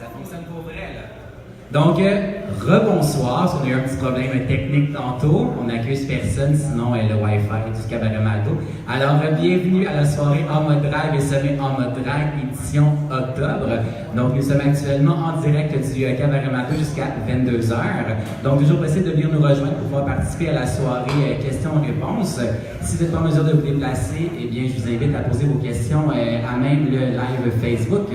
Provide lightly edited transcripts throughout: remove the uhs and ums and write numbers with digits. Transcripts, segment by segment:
Ça fonctionne pour vrai, là. Donc, rebonsoir. On a eu un petit problème technique tantôt. On n'accuse personne, sinon le Wi-Fi du Cabaret Maldo. Alors, bienvenue à la soirée En mode drague et sommet En mode drague, édition octobre. Donc, nous sommes actuellement en direct du Cabaret Maldo jusqu'à 22h. Donc, toujours possible de venir nous rejoindre pour pouvoir participer à la soirée questions-réponses. Si vous êtes pas en mesure de vous déplacer, eh bien, je vous invite à poser vos questions à même le live Facebook.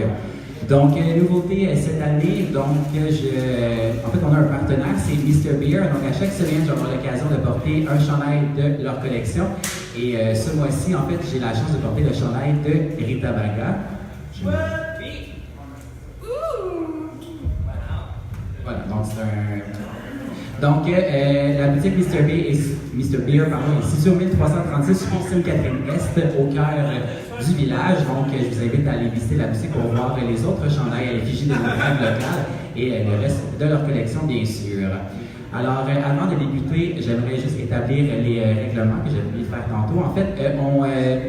Donc, nouveauté cette année, donc en fait, on a un partenaire, c'est Mr. Beer. Donc, à chaque semaine, je vais avoir l'occasion de porter un chandail de leur collection. Et ce mois-ci, en fait, j'ai la chance de porter le chandail de Rita Baga. Voilà, donc c'est un... Donc, la boutique Mr. Beer est située au 1336 rue Sainte-Catherine-Est, au cœur du village. Donc, je vous invite à aller visiter la boutique pour voir les autres chandails à l'effigie des dragues locales et le reste de leur collection, bien sûr. Alors, avant de débuter, j'aimerais juste établir les règlements que j'avais oublié de faire tantôt. En fait,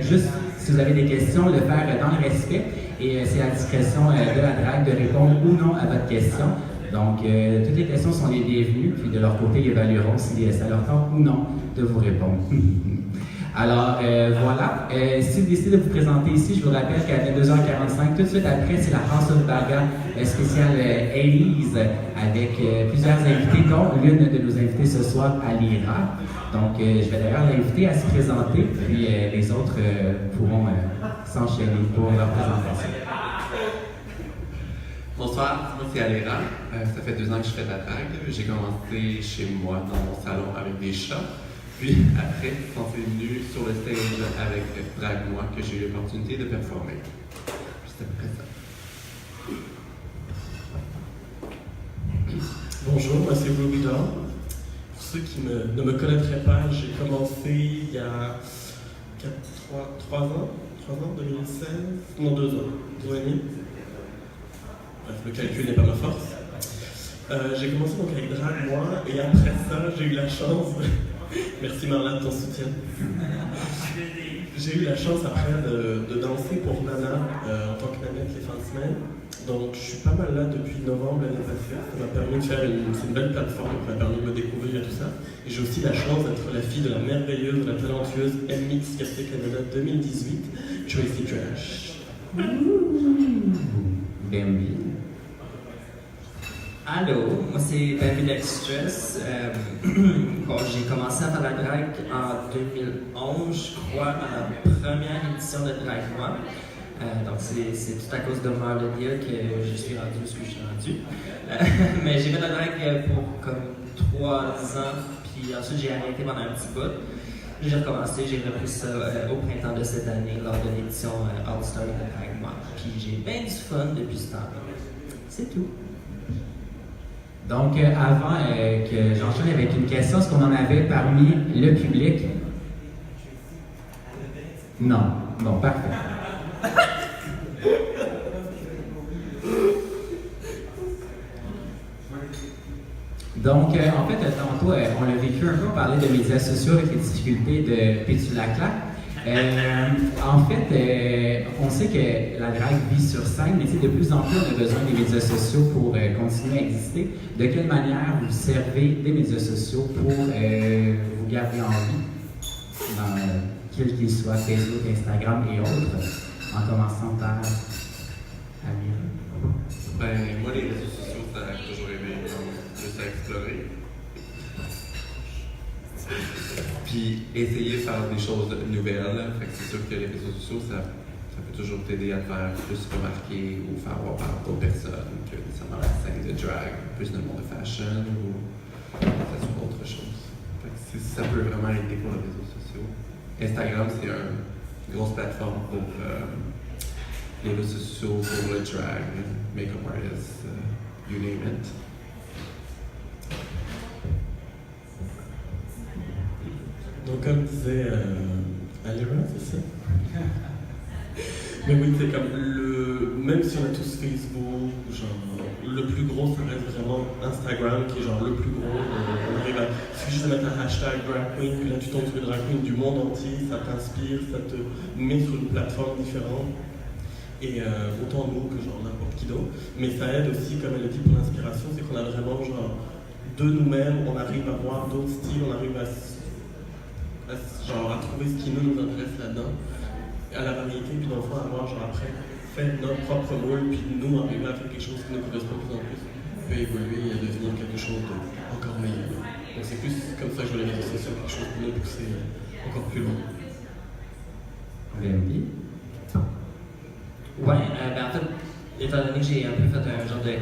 juste, si vous avez des questions, le faire dans le respect. Et c'est à la discrétion de la drague de répondre ou non à votre question. Donc, toutes les questions sont les bienvenues, puis de leur côté, ils évalueront si ça leur tente ou non de vous répondre. Alors, voilà. Si vous décidez de vous présenter ici, je vous rappelle qu'à 22h45, tout de suite après, c'est la House of Baga spéciale Elise, avec plusieurs invités, dont l'une de nos invités ce soir, Alira. Donc, je vais d'ailleurs l'inviter à se présenter, puis les autres pourront s'enchaîner pour leur présentation. Bonsoir, moi c'est Alira. Ça fait 2 ans que je fais de la drague. J'ai commencé chez moi dans mon salon avec des chats. Puis après, quand c'est venu sur le stage avec Drag Moi que j'ai eu l'opportunité de performer. Juste après ça. Bonjour, moi c'est Ruby Dawn. Pour ceux qui ne me connaîtraient pas, j'ai commencé il y a 3 ans, 2016, non 2 ans, 2 ans et demi. Bref, le calcul n'est pas ma force. J'ai commencé donc avec Drag Moi et après ça, j'ai eu la chance, merci Marla de ton soutien. J'ai eu la chance après de danser pour Nana en tant que Nanette les fins de semaine. Donc je suis pas mal là depuis novembre l'année passée. Ça m'a permis de faire une belle plateforme, ça m'a permis de me découvrir et tout ça. Et j'ai aussi la chance d'être la fille de la merveilleuse, de la talentueuse MX Café Canada 2018, Tracy Trash. Bambi. Allô, moi c'est Bambi Dextress. Bon, j'ai commencé à faire la drague en 2011, je crois, à la première édition de Drag Moi. Donc c'est tout à cause de Marlodia que je suis rendu ce que je suis rendu. Mais j'ai fait la drague pour comme 3 ans, puis ensuite j'ai arrêté pendant un petit bout. J'ai recommencé, j'ai repris ça au printemps de cette année lors de l'édition All-Star de Drag Moi. Puis j'ai bien du fun depuis ce temps-là. C'est tout. Donc, avant que j'enchaîne avec une question, est-ce qu'on en avait parmi le public? Non. Bon, parfait. Donc, en fait, tantôt, on l'a vécu un peu, on parlait de médias sociaux avec les difficultés de Pétulacla. En fait, on sait que la drague vit sur scène, mais de plus en plus, on a besoin des médias sociaux pour continuer à exister. De quelle manière vous servez des médias sociaux pour vous garder en vie, dans quel qu'il soit, Facebook, Instagram et autres, en commençant par Amir? Ben, moi, les réseaux sociaux, ça a toujours aimé, juste à explorer. Puis essayer de faire des choses nouvelles. Fait que c'est sûr que les réseaux sociaux, ça peut toujours t'aider à te faire plus remarquer ou faire voir par d'autres personnes que nécessairement la scène de drag, plus dans le monde de fashion ou ça soit autre chose. Fait que ça peut vraiment aider pour les réseaux sociaux. Instagram, c'est une grosse plateforme pour les réseaux sociaux, pour le drag, make-up artist, you name it. Donc comme disait Alira, c'est ça? Mais oui, c'est comme même si on a tous Facebook, genre, le plus gros, ça reste vraiment Instagram, qui est genre le plus gros. On arrive à, il suffit juste de mettre un hashtag drag queen, puis là tu tombes sur les drag queens du monde entier, ça t'inspire, ça te met sur une plateforme différente. et autant nous que genre n'importe qui d'autre. Mais ça aide aussi, comme elle le dit pour l'inspiration, c'est qu'on a vraiment genre de nous-mêmes, on arrive à voir d'autres styles, on arrive à trouver ce qui nous intéresse là-dedans, à la variété, puis dans le fond avoir genre après faire notre propre moule, puis nous arriver à faire quelque chose qui nous correspond de plus en plus, peut évoluer et devenir quelque chose d'encore meilleur. Donc c'est plus comme ça que je veux les réseaux sociaux, quelque chose pour nous pousser encore plus loin. Rémi? Ouais, en fait, étant donné que j'ai un peu fait un genre de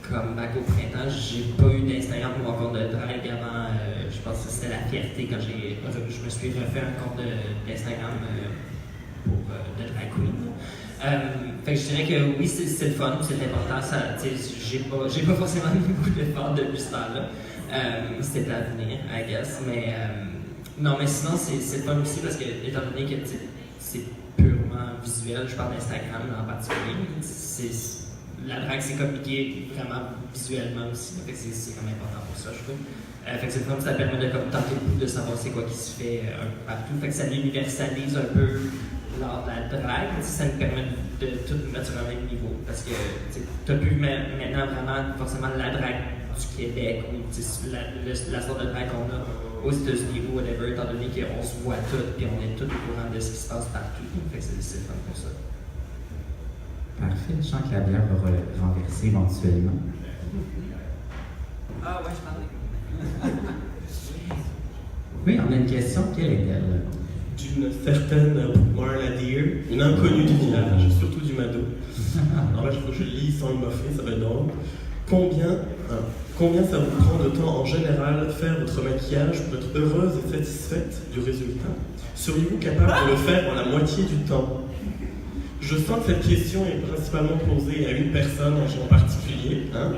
comeback au printemps, j'ai pas eu d'Instagram pour mon compte de drag avant, je pense que c'était la fierté quand je me suis refait un compte d'Instagram pour de drag queen. Fait que je dirais que oui, c'est le fun, c'est important, j'ai pas forcément mis beaucoup d'efforts depuis ce temps-là. C'était à venir, I guess, mais non, mais sinon c'est le fun aussi parce que étant donné que c'est purement visuel, je parle d'Instagram en particulier, la drague c'est communiqué vraiment visuellement aussi, fait que c'est quand même important pour ça, je trouve. Fait que c'est le fun, ça permet de comme tenter le coup de savoir c'est quoi qui se fait un peu partout, fait que ça universalise un peu l'art de la drague, ça nous permet de tout mettre sur un même niveau, parce que tu n'as plus maintenant vraiment forcément la drague du Québec ou la sorte de drague qu'on a aux États-Unis ou whatever, étant donné qu'on se voit tout et on est tout au courant de ce qui se passe partout. Fait que c'est le fun pour ça. Parfait. Je sens que la bière va renverser éventuellement. Ah ouais, je parlais. Oui, on a une question. Quelle est-elle? D'une certaine Marla Deer, une inconnue du village, surtout du Mado. Alors là, il faut que je lis sans le moffer, ça va être drôle. Combien ça vous prend de temps en général faire votre maquillage pour être heureuse et satisfaite du résultat? Seriez-vous capable de le faire en la moitié du temps? Je sens que cette question est principalement posée à une personne en particulier, hein?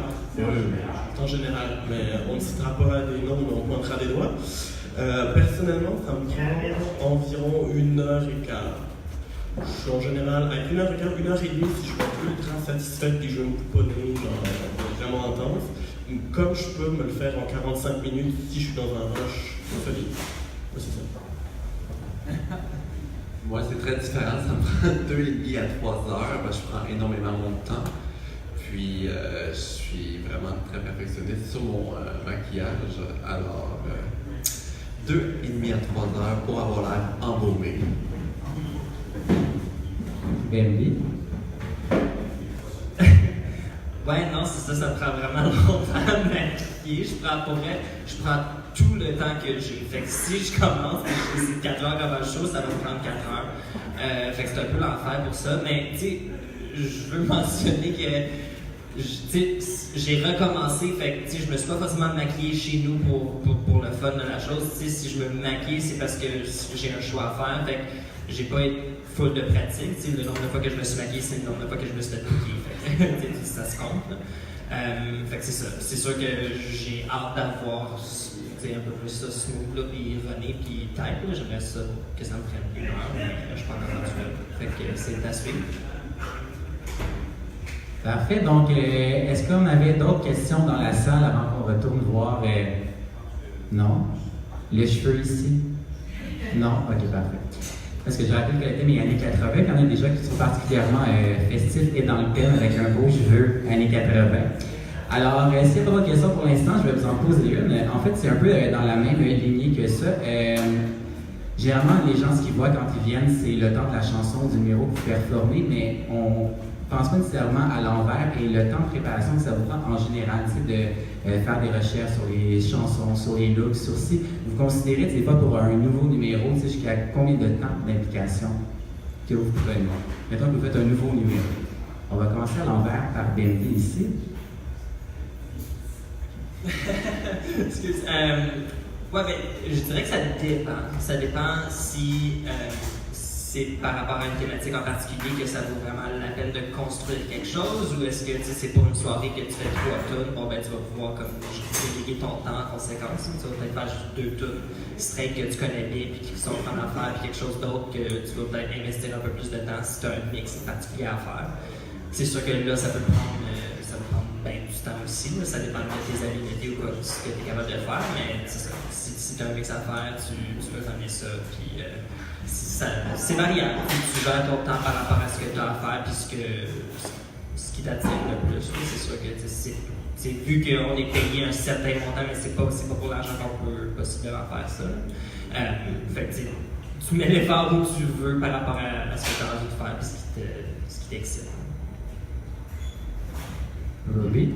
En général, mais on ne citera pas des noms, mais on pointera des doigts. Personnellement, ça me prend environ 1h15. Je suis en général à 1h15, 1h30 si je suis ultra satisfaite et que je veux me couponner, vraiment intense. Comme je peux me le faire en 45 minutes si je suis dans un rush solide. C'est ça. Moi, c'est très différent. Ça me prend 2,5 à 3 heures. Je prends énormément mon temps. Puis, je suis vraiment très perfectionniste sur mon maquillage. Alors, 2,5 à 3 heures pour avoir l'air embaumé. BMB? Ouais, non, c'est ça me prend vraiment longtemps à maquiller. Je prends tout le temps que j'ai. Fait que si je commence, c'est 4 heures avant le show, ça va me prendre 4 heures. Fait que c'est un peu l'enfer pour ça. Mais, tu sais, je veux mentionner que j'ai recommencé, fait que je me suis pas forcément maquillée chez nous pour le fun de la chose. Si je me maquille, c'est parce que j'ai un choix à faire. Fait que j'ai pas été full de pratique. Le nombre de fois que je me suis maquillée, c'est le nombre de fois que je me suis maquillée. Fait que ça se compte. Fait que c'est ça. C'est sûr que j'ai hâte d'avoir un peu plus ça smooth, là, puis runner, puis type. J'aimerais ça que ça me prenne 1 heure, mais je suis pas encore rendu. Fait que c'est à suivre. Parfait. Donc, est-ce qu'on avait d'autres questions dans la salle avant qu'on retourne voir? Non? Les cheveux ici? Non? Ok, parfait. Parce que je rappelle que le thème est années 80, il y en a déjà qui sont particulièrement festifs et dans le thème avec un beau cheveu années 80. Alors, s'il n'y a pas d'autres questions pour l'instant, je vais vous en poser une. En fait, c'est un peu dans la même lignée que ça. Généralement, les gens, ce qu'ils voient quand ils viennent, c'est le temps de la chanson, du numéro que vous performez, mais on pense pas nécessairement à l'envers et le temps de préparation que ça vous prend en général, de faire des recherches sur les chansons, sur les looks, sur si vous considérez, des fois pour un nouveau numéro, jusqu'à combien de temps d'implication que vous prenez. Mettons que vous faites un nouveau numéro. On va commencer à l'envers par BMD ici. Excuse. Ouais, mais je dirais que ça dépend. Ça dépend si c'est par rapport à une thématique en particulier que ça vaut vraiment la peine de construire quelque chose, ou est-ce que c'est pour une soirée que tu fais 3 tunes, bon ben tu vas pouvoir comme déléguer ton temps en conséquence. Tu vas peut-être faire juste 2 tunes straight que tu connais bien puis qui sont en affaire, puis quelque chose d'autre que tu vas peut-être investir un peu plus de temps si tu as un mix particulier à faire. C'est sûr que là, ça peut prendre bien du temps aussi, là. Ça dépend de tes habiletés ou quoi, ce que tu es capable de faire, mais c'est ça. Si tu as un mix à faire, tu peux amener ça, puis si c'est variable. Tu gères ton temps par rapport à ce que tu as à faire puis ce qui t'attire le plus. C'est sûr que c'est vu qu'on est payé un certain montant, mais c'est pas pour l'argent qu'on peut possiblement faire ça. Fait que tu mets l'effort où tu veux par rapport à ce que tu as envie de faire et ce qui t'excite. Ruby?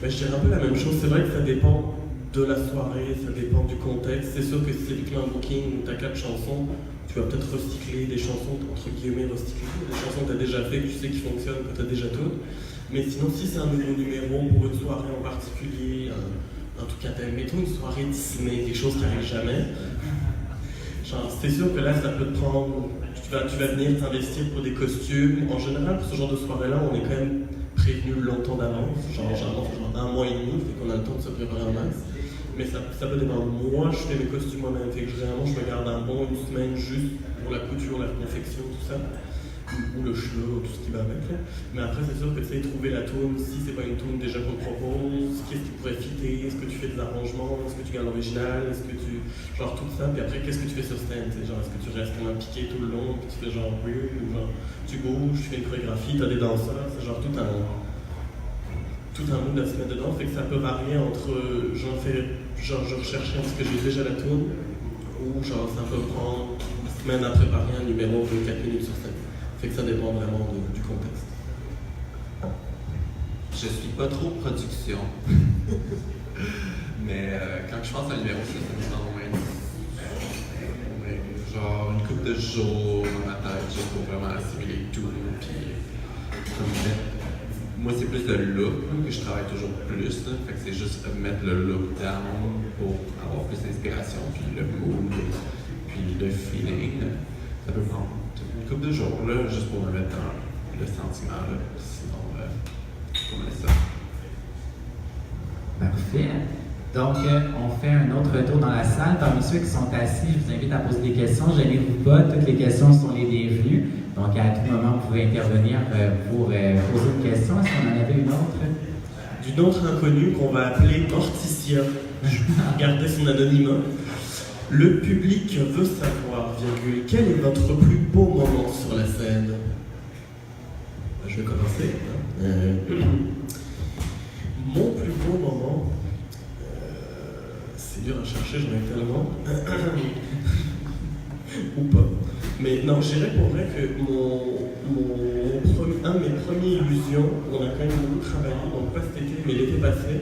Ben, je dirais un peu la même chose. C'est vrai que ça dépend de la soirée, ça dépend du contexte. C'est sûr que si c'est typiquement un booking où tu as 4 chansons, tu vas peut-être recycler des chansons, entre guillemets recycler, des chansons que tu as déjà fait, que tu sais qui fonctionnent, que tu as déjà toutes. Mais sinon, si c'est un nouveau numéro pour une soirée en particulier, en tout cas, mettons une soirée Disney, quelque chose qui n'arrive jamais, genre, c'est sûr que là, ça peut te prendre. Tu vas venir t'investir pour des costumes. En général, pour ce genre de soirée-là, on est quand même prévenu longtemps d'avance, généralement un mois et demi, fait qu'on a le temps de se préparer en max. Mais ça peut dépendre. Moi, je fais mes costumes moi-même, fait que généralement, je me garde une semaine juste pour la couture, la confection, tout ça. Ou le cheveu, tout ce qui va avec. Là. Mais après, c'est sûr que tu sais, trouver la toune, si c'est pas une toune déjà qu'on te propose, qu'est-ce qui pourrait fitter, est-ce que tu fais des arrangements, est-ce que tu gardes l'original, est-ce que tu. Genre tout ça, puis après, qu'est-ce que tu fais sur scène, genre est-ce que tu restes comme un piqué tout le long, puis tu fais genre weird, ou genre tu bouges, tu fais une chorégraphie, t'as des danseurs, c'est genre tout un mood à se mettre dedans, fait que ça peut varier entre je recherche parce que j'ai déjà la toune, ou genre ça peut prendre une semaine à préparer un numéro de 4 minutes sur scène. Fait que ça dépend vraiment du contexte. Je suis pas trop production. Mais quand je pense à un numéro, ça me prend genre une couple de jours dans ma tête, juste pour vraiment assimiler tout. Puis, moi, c'est plus le look que je travaille toujours plus. Là. Fait que c'est juste mettre le look down pour avoir plus d'inspiration, puis le mood, puis le feeling. Ça peut prendre une couple de jours, là, juste pour me mettre dans le sentiment. Là. Sinon, on laisse ça. Parfait. Donc, on fait un autre tour dans la salle. Parmi ceux qui sont assis, je vous invite à poser des questions. Gênez-vous pas, toutes les questions sont les bienvenues. Donc, à tout moment, vous pouvez intervenir pour poser une question. Est-ce qu'on en avait une autre? D'une autre inconnue qu'on va appeler Morticia. Je vais garder son anonymat. Le public veut savoir, quel est votre plus beau moment sur la scène? Je vais commencer. Mon plus beau moment, c'est dur à chercher, j'en ai tellement. Ou pas. Mais non, je dirais pour vrai que un de mes premiers illusions, on a quand même beaucoup travaillé, donc pas cet été, mais l'été passé.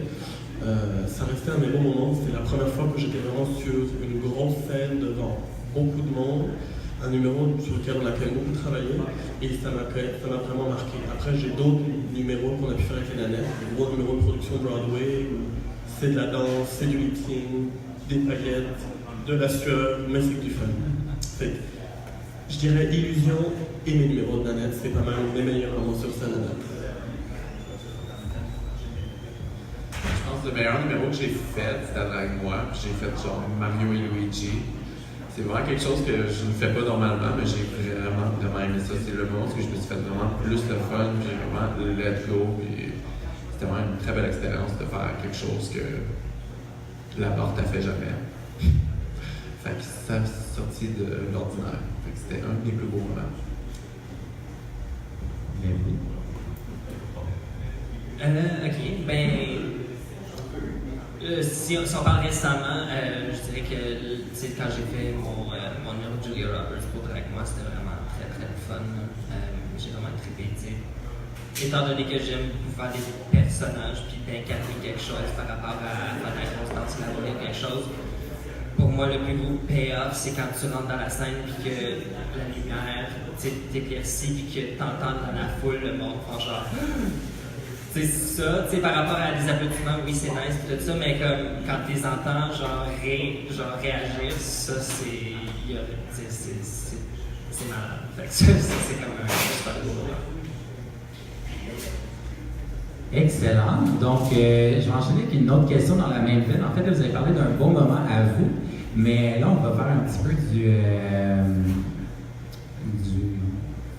Ça restait un de mes bons moments. C'était la première fois que j'étais vraiment sur une grosse scène devant beaucoup de monde, un numéro sur lequel on a quand même beaucoup travaillé et ça m'a vraiment marqué. Après, j'ai d'autres numéros qu'on a pu faire avec les nanettes, des gros numéros de production Broadway où c'est de la danse, c'est du lip-sync, des paillettes, de la sueur, mais c'est du fun. Fait, je dirais Illusion et mes numéros de nanettes, c'est pas mal mes meilleurs moments sur scène à date. Le meilleur numéro que j'ai fait, c'était avec moi. J'ai fait genre Mario et Luigi. C'est vraiment quelque chose que je ne fais pas normalement, mais j'ai vraiment aimé ça. C'est le moment où je me suis fait vraiment plus de fun, puis j'ai vraiment let go. Puis c'était vraiment une très belle expérience de faire quelque chose que la porte n'a fait jamais. Fait que ça a sorti de l'ordinaire. Fait que c'était un des plus beaux moments. Ok, ben. Si on parle récemment, je dirais que quand j'ai fait mon numéro de Julia Roberts pour Drag Moi, c'était vraiment très très fun. J'ai vraiment trippé. Étant donné que j'aime faire des personnages puis d'incarner quelque chose par rapport à faire la constance élaborer quelque chose, pour moi le plus gros payoff c'est quand tu rentres dans la scène puis que la lumière t'éclaircit puis que t'entends dans la foule le monde font genre. C'est ça, tu sais, par rapport à des applaudissements, oui, c'est nice, tout ça, mais comme quand tu les entends, genre réagir, ça, c'est malade. Fait que ça, c'est comme un super beau moment. Excellent. Donc, je vais enchaîner avec une autre question dans la même veine. En fait, vous avez parlé d'un bon moment à vous, mais là, on va faire un petit peu du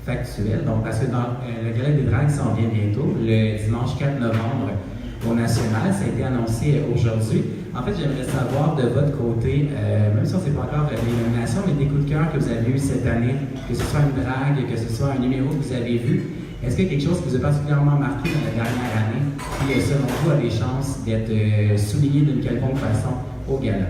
factuel. Donc, parce que dans le Gala des Drags s'en vient bientôt, le dimanche 4 novembre au National, ça a été annoncé aujourd'hui. En fait, j'aimerais savoir de votre côté, même si on ne sait pas encore les nominations, mais des coups de cœur que vous avez eus cette année, que ce soit une drague, que ce soit un numéro que vous avez vu. Est-ce qu'il y a quelque chose qui vous a particulièrement marqué dans la dernière année qui, selon vous, a des chances d'être souligné d'une quelconque façon au gala?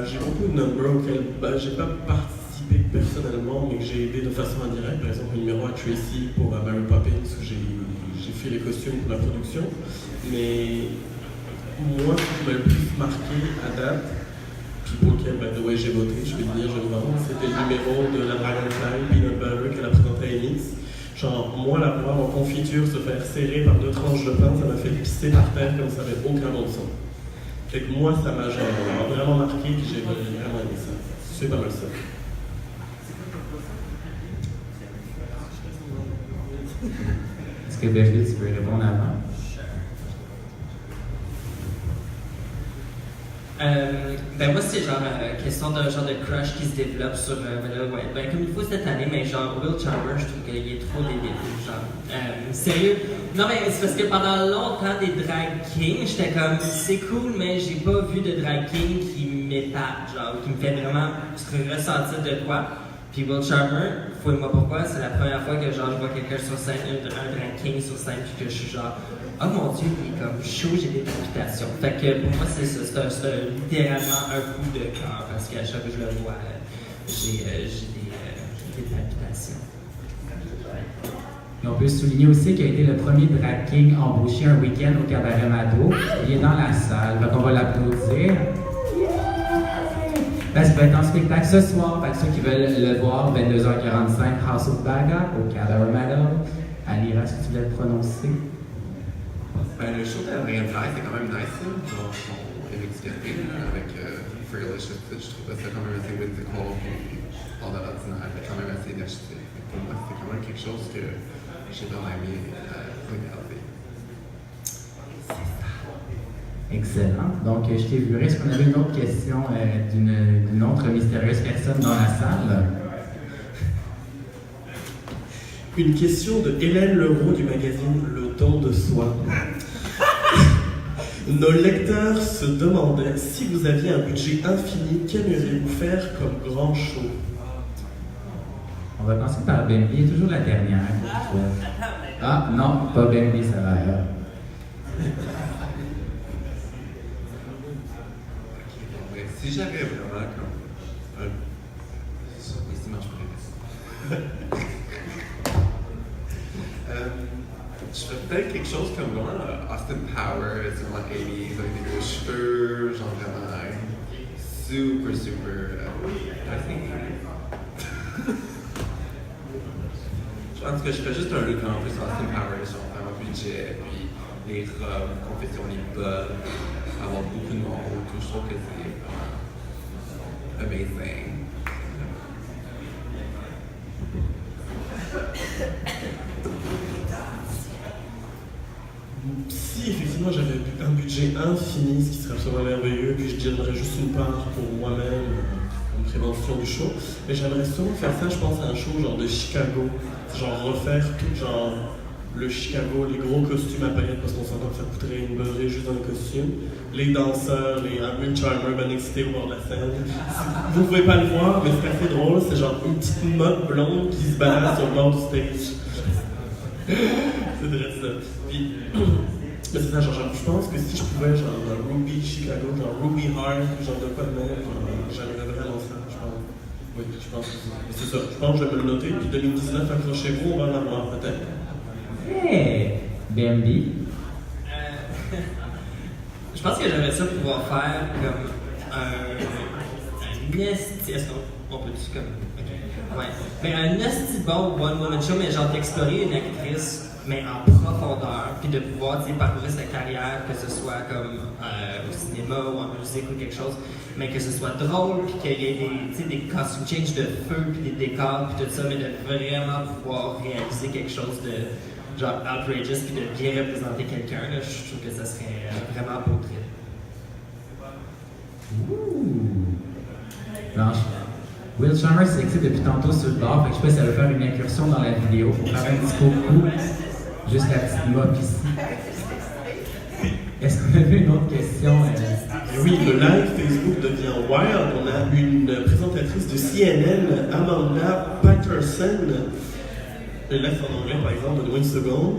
J'ai beaucoup de numbers auxquels j'ai pas participé personnellement, mais que j'ai aidé de façon indirecte. Par exemple, le numéro à Tracy pour Mary Poppins, où j'ai fait les costumes pour la production. Mais moi, ce qui m'a le plus marqué à date, puis pour lequel, by the way, j'ai voté, je vais le dire, je le vends, c'était le numéro de la Dragonfly, Peanut Butter, qu'elle a présenté à Enix. Genre, moi, la voir en confiture se faire serrer par 2 tranches de pain, ça m'a fait pisser par terre comme ça n'avait aucun bon son. Fait que moi, ça m'a vraiment marqué, puis j'ai vraiment aimé ça. C'est pas mal ça. Est-ce que Beverly, tu peux répondre avant? Ben moi c'est genre question d'un genre de crush qui se développe sur ben comme il faut cette année, mais genre Will Chalmers, je trouve qu'il est trop débile, genre sérieux. Non mais c'est parce que pendant longtemps des drag kings, j'étais comme c'est cool, mais j'ai pas vu de drag king qui m'épate, genre qui me fait vraiment ressentir de quoi. Puis Will Chalmers, fouille-moi pourquoi, c'est la première fois que genre je vois quelqu'un sur scène, un drag king sur scène, puis que je suis genre oh mon Dieu, il est comme chaud, j'ai des palpitations. Fait que pour moi, c'est ça, c'est littéralement un coup de cœur, parce qu'à chaque fois que je le vois, j'ai des palpitations. Et on peut souligner aussi qu'il a été le premier drag king embauché un week-end au Cabaret Mado. Il est dans la salle, donc on va l'applaudir. Ça va être en spectacle ce soir, pour ceux qui veulent le voir, 22h45, House of Baga, au Cabaret Mado. Alira, est-ce que tu voulais le prononcer? Ben, le show de Dragonfly, c'est quand même nice, là. Genre, son Eric Scarpé, avec Freelicious, je trouve ça quand même assez whimsical, puis hors de l'ordinaire, mais quand même assez énergétique. Pour moi, c'est quand même quelque chose que j'ai vraiment aimé regarder. Excellent. Donc, je t'ai vu. Est-ce qu'on avait une autre question d'une autre mystérieuse personne dans la salle? Une question de Hélène Leroux du magazine Le Don de Soi. Nos lecteurs se demandaient si vous aviez un budget infini, qu'aimeriez-vous faire comme grand show? On va commencer par Bambi, toujours la dernière. Ah non, pas Bambi, ça va ailleurs. Si j'avais vraiment comme ici, je ferais peut-être quelque chose comme vraiment Austin Powers, vraiment 80s, avec des gros cheveux, genre vraiment super, I think. Je pense que je ferais juste un look en plus Austin Powers, genre vraiment budget, puis les robes, confession, les bottes, avoir beaucoup de monde, tout, je trouve que c'est vraiment amazing. Si effectivement j'avais un budget infini, ce qui serait absolument merveilleux, puis je donnerais juste une part pour moi-même, comme prévention du show, mais j'aimerais sûrement faire ça, je pense, à un show genre de Chicago, genre refaire tout genre le Chicago, les gros costumes à paillettes, parce qu'on s'entend que ça coûterait une beurrée juste dans les costumes, les danseurs, les Will Chalmers bien excités au bord de la scène. Vous ne pouvez pas le voir, mais c'est assez drôle, c'est genre une petite motte blonde qui se balade sur le bord du stage. C'est vrai ça. Puis, mais c'est ça, genre, je pense que si je pouvais, genre, Ruby Chicago, genre Ruby Heart, genre de quoi de même, j'aimerais vraiment ça, je pense. Oui, je pense que c'est ça. Je pense que je vais me le noter, puis 2019, accrochez-vous, on va en avoir peut-être. Hey! Bambi? Je pense que j'aimerais ça pouvoir faire comme un esti. Est-ce qu'on peut-tu comme. Ok. Ouais. Mais un esti bon one-woman show, mais genre d'explorer une actrice, mais en profondeur, puis de pouvoir parcourir sa carrière, que ce soit comme au cinéma ou en musique ou quelque chose, mais que ce soit drôle, puis qu'il y ait des costume change de feu, puis des décors, puis tout ça, mais de vraiment pouvoir réaliser quelque chose de genre outrageous, puis de bien représenter quelqu'un, là, je trouve que ça serait vraiment beau trip. Ouh! Blanche? Will Chalmers s'excite depuis tantôt sur le bar, fait que je sais pas si ça veut faire une incursion dans la vidéo pour faire un petit coucou. Juste la petite mop ici. Est-ce qu'on avait une autre question? Et oui, le live Facebook devient wild. On a une présentatrice de CNN, Amanda Patterson. Je laisse en anglais par exemple, donne-moi une seconde.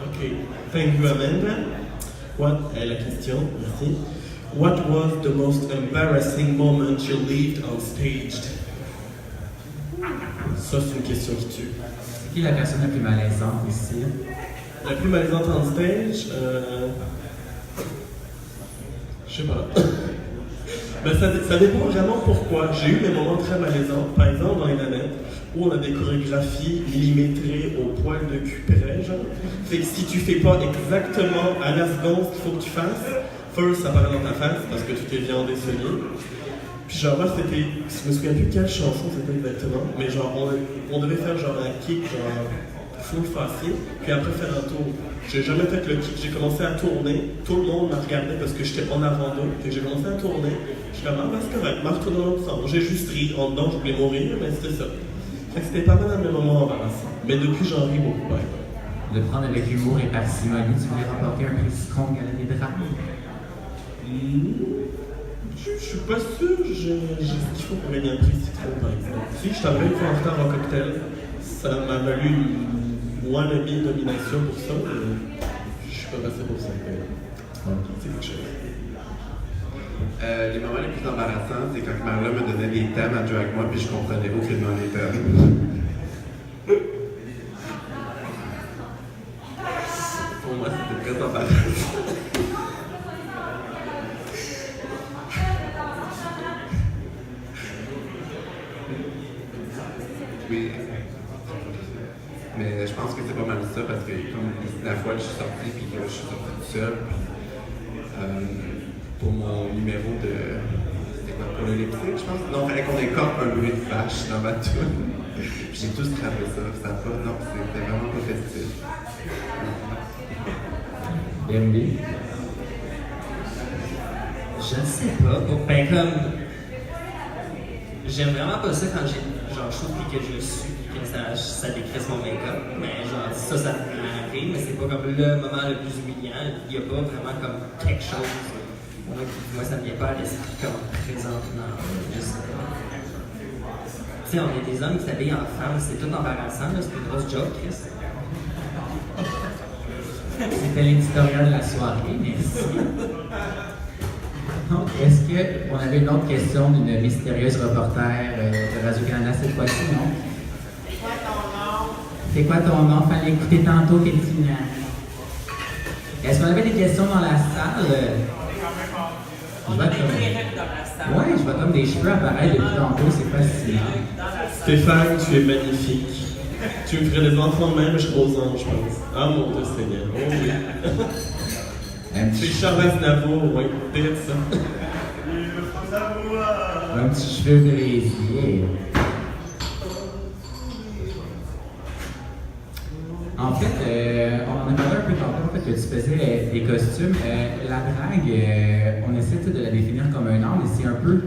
Ok, thank you Amanda. La question, merci. What was the most embarrassing moment you lived on stage? Ça, c'est une question qui tue. C'est qui la personne la plus malaisante ici? La plus malaisante on stage, je sais pas. Ben, ça dépend vraiment pourquoi. J'ai eu des moments très malaisants. Par exemple, dans les nanettes, où on a des chorégraphies millimétrées au poil de cul près, genre. Fait que si tu fais pas exactement à la seconde ce qu'il faut que tu fasses, first, ça paraît dans ta face parce que tu t'es viandé sonné. Puis genre, moi, c'était. Je me souviens plus quelle chanson c'était exactement, mais genre, on devait faire genre un kick, genre full facile, puis après faire un tour. J'ai jamais fait le kick, j'ai commencé à tourner, tout le monde m'a regardé parce que j'étais en avant d'eux, puis j'ai commencé à tourner. Je suis comme, ah, c'est correct, marche-toi dans l'autre sens. J'ai juste ri, en dedans, je voulais mourir, mais c'était ça. Fait que c'était pas mal un moment embarrassant. Mais depuis, j'en ris beaucoup, par exemple. De prendre avec humour et parcimonie, tu voulais remporter un prix Citron à l'année de rap? Je suis pas sûr, j'ai ce qu'il faut pour gagner un prix Citron, par exemple. Si, je t'avais une fois en retard en cocktail, ça m'a valu une wannabe nomination pour ça, mais je suis pas passé pour ça. C'est quelque chose. Les moments les plus embarrassants, c'est quand Marla me donnait des thèmes à jouer avec moi, puis je comprenais aucunement les thèmes. Pour moi, c'était très embarrassant. Oui. Mais je pense que c'est pas mal ça, parce que comme la fois que je suis sorti, puis que je suis sorti tout seul, pour mon numéro de... C'était quoi? Pour le lip-sync, je pense? Non, il fallait qu'on écorpe un bruit de vache dans ma toune. J'ai tous scrappé ça, ça pas... Non, c'était vraiment pas festif. BMB? Je ne sais pas. Ben, comme. J'aime vraiment pas ça quand j'ai. Genre, je trouve que je suis, que ça décresse mon make-up. Mais genre, ça m'arrive, mais c'est pas comme le moment le plus humiliant. Il n'y a pas vraiment comme quelque chose. Moi, ça me vient pas à l'esprit comme présentement. Je sais pas. Tu sais, on est des hommes qui s'habillent en femmes, c'est tout embarrassant, là. C'est une grosse joke, Chris. C'était l'éditorial de la soirée, merci. Donc, est-ce qu'on avait une autre question d'une mystérieuse reporter de Radio-Canada cette fois-ci, non? C'est quoi ton nom? Fallait écouter tantôt tes petits nains. Est-ce qu'on avait des questions dans la salle? Ouais, je vois comme des cheveux apparaître depuis tantôt, c'est fascinant. Stéphane, tu es magnifique. Tu me ferais des enfants même jusqu'aux anges, je pense. Ah mon Dieu Seigneur, oh oui. C'est Charles Aznavour, oui, peut-être ça. Un petit cheveu brésilien. En fait, on en a parlé un peu tantôt, en fait, que tu faisais des costumes. La drague, on essaie de la définir comme un art, mais c'est un peu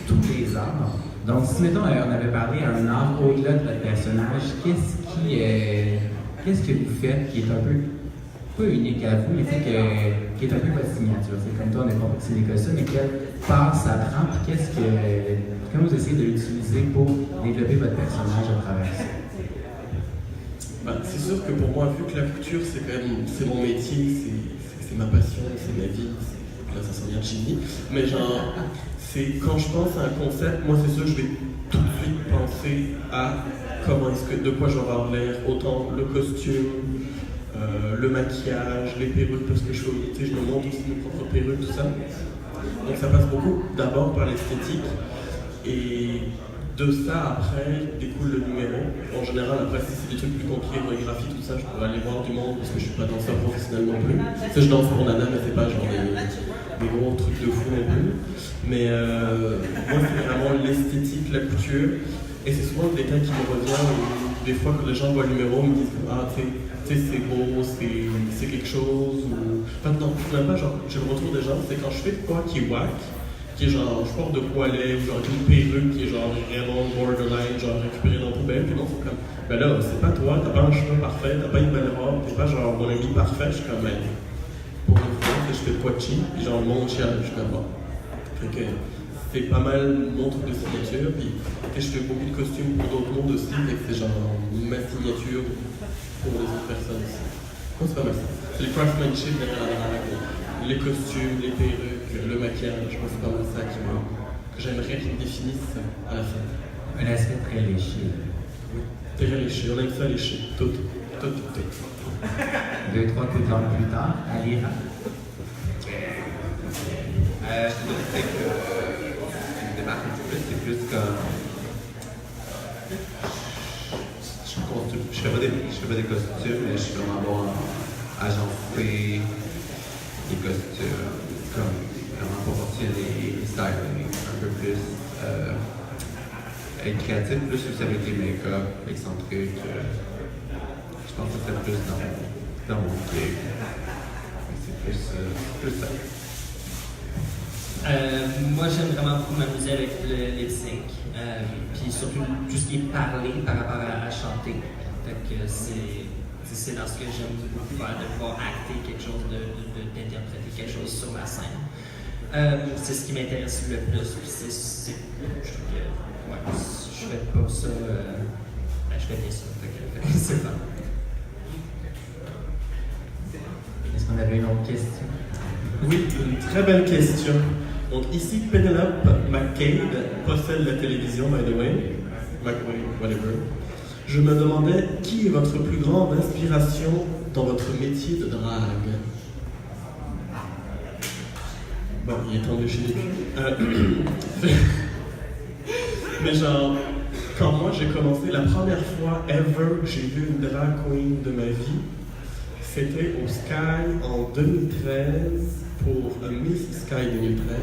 tous les arts. Donc, si, mettons, on avait parlé à un art au-delà de votre personnage, qu'est-ce que vous faites qui est un peu, pas unique à vous, mais qui est un peu votre signature? C'est comme toi, on est pas c'est des costumes, mais quelle part ça prend, puis comment vous essayez de l'utiliser pour développer votre personnage à travers ça? Bah, c'est sûr que pour moi, vu que la couture, c'est quand même, c'est mon métier, c'est ma passion, c'est ma vie, là ça sent bien de chimie, mais genre, c'est quand je pense à un concept, moi c'est sûr que je vais tout de suite penser à de quoi je vais avoir l'air, autant le costume, le maquillage, les perruques, parce que je me montre aussi mes propres perruques, tout ça. Donc ça passe beaucoup d'abord par l'esthétique, et de ça, après, découle le numéro. En général, après, si c'est des trucs plus compliqués, chorégraphie, tout ça, je pourrais aller voir du monde parce que je suis pas danseur professionnel non plus. Tu sais, je danse pour Nana, mais c'est pas genre des gros trucs de fou non plus. Mais moi, c'est vraiment l'esthétique, la couture. Et c'est souvent le détail qui me revient. Des fois, quand les gens voient le numéro, ils me disent ah, tu sais, c'est beau, c'est quelque chose. Ou... Enfin, non, même pas, genre, j'ai le retour des gens, c'est quand je fais de quoi qui est whack. qui est genre, je porte de poilet, ou genre une perruque qui est genre vraiment borderline, genre récupérée dans la poubelle, puis non, c'est comme, ben là, c'est pas toi, t'as pas un cheveu parfait, t'as pas une belle robe, t'es pas genre mon ami parfait, je suis comme, ben, pour une fois, je fais de quoi de cheap, puis genre, mon chien, je suis comme, bon. Fait que c'est pas mal mon truc de signature, puis je fais beaucoup de costumes pour d'autres mondes aussi, fait que c'est genre ma signature pour les autres personnes aussi. Donc c'est pas mal ça. C'est le craftsmanship derrière la drague, les costumes, les perruques, le maquillage, je pense que c'est pas mal ça que j'aimerais qu'ils me définissent à la fin. Un aspect très léché. Oui, très léché, on aime ça léché, tout. 2-3 coups de langue plus tard, à l'Iran. Je te dirais que ce qui me démarque un peu plus, c'est plus comme. Je fais pas des costumes, mais je suis vraiment bon à agencer des costumes, comme vraiment proportionner, styling, un peu plus. Être créatif, plus aussi avec les make-up, excentriques. Je pense que c'est plus dans mon gig. C'est plus ça. Moi, j'aime vraiment beaucoup m'amuser avec le lip sync, puis surtout tout ce qui est parler par rapport à chanter. Fait que c'est dans ce que j'aime beaucoup faire, de pouvoir acter quelque chose, d'interpréter quelque chose sur la scène. C'est ce qui m'intéresse le plus. Puis je trouve que ouais, je fais pas ça, je fais bien ça. Fait que c'est fun. Est-ce qu'on avait une autre question? Oui, une très belle question. Donc ici, Penelope McCabe possède la télévision, by the way. Whatever. Je me demandais, qui est votre plus grande inspiration dans votre métier de drague? Bon, il est temps de chez Mais genre, quand moi j'ai commencé, la première fois ever que j'ai vu une drag queen de ma vie, c'était au Sky en 2013 pour un Miss Sky 2013.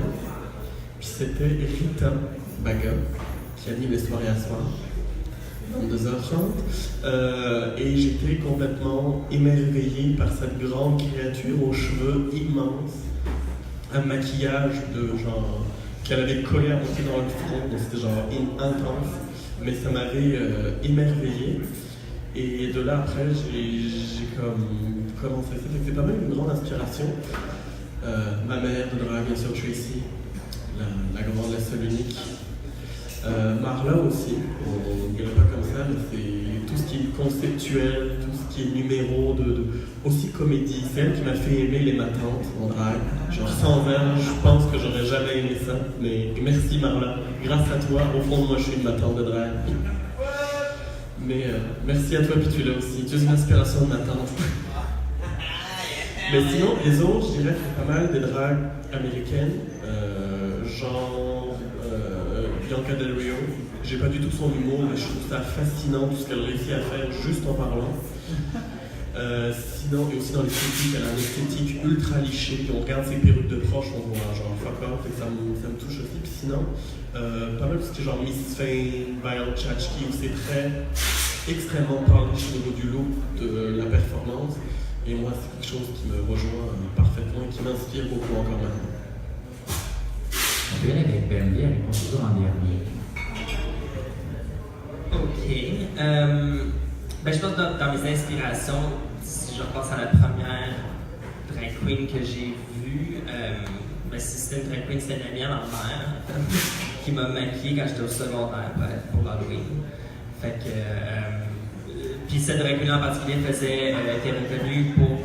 Puis c'était Rita Baga qui anime les soirées à soir, 22h30. Et j'étais complètement émerveillé par cette grande créature aux cheveux immenses, un maquillage de genre qu'elle avait collé à moitié dans le front, donc c'était genre intense, mais ça m'avait émerveillé. Et de là après, j'ai comme commencé ça. C'est pas mal une grande inspiration. Ma mère de drague, bien sûr, Tracy, la grande, la seule unique. Marla aussi, on ne dirait pas comme ça, mais c'est tout ce qui est conceptuel, tout ce qui est numéro, aussi comédie. C'est elle qui m'a fait aimer les matantes en drague. Genre sans elle, je pense que j'aurais jamais aimé ça. Mais merci Marla, grâce à toi, au fond de moi je suis une matante de drague. Mais merci à toi, puis tu l'as aussi. Tu es une inspiration de ma tante. Mais sinon, les autres, je dirais que c'est pas mal des dragues américaines, genre Bianca Del Rio. J'ai pas du tout son humour, mais je trouve ça fascinant tout ce qu'elle réussit à faire juste en parlant. Sinon, et aussi dans les critiques, elle a une esthétique ultra lichée. Puis on regarde ses perruques de proche, on voit genre fuck off, et ça me touche aussi. Puis sinon, pas mal tout ce qui est genre Miss Fame, Violet Chachki, où c'est extrêmement parlé au niveau du look, de la performance. Et moi, c'est quelque chose qui me rejoint parfaitement et qui m'inspire beaucoup encore maintenant. On peut aller avec BMD, elle répond toujours en dernier. Ok. Ben, je pense que dans mes inspirations, si je repense à la première drag queen que j'ai vue, ben, si c'était une drag queen, c'était une amie à ma mère qui m'a maquillée quand j'étais au secondaire pour l'Halloween. Fait que. Puis cette drag queen en particulier était reconnue pour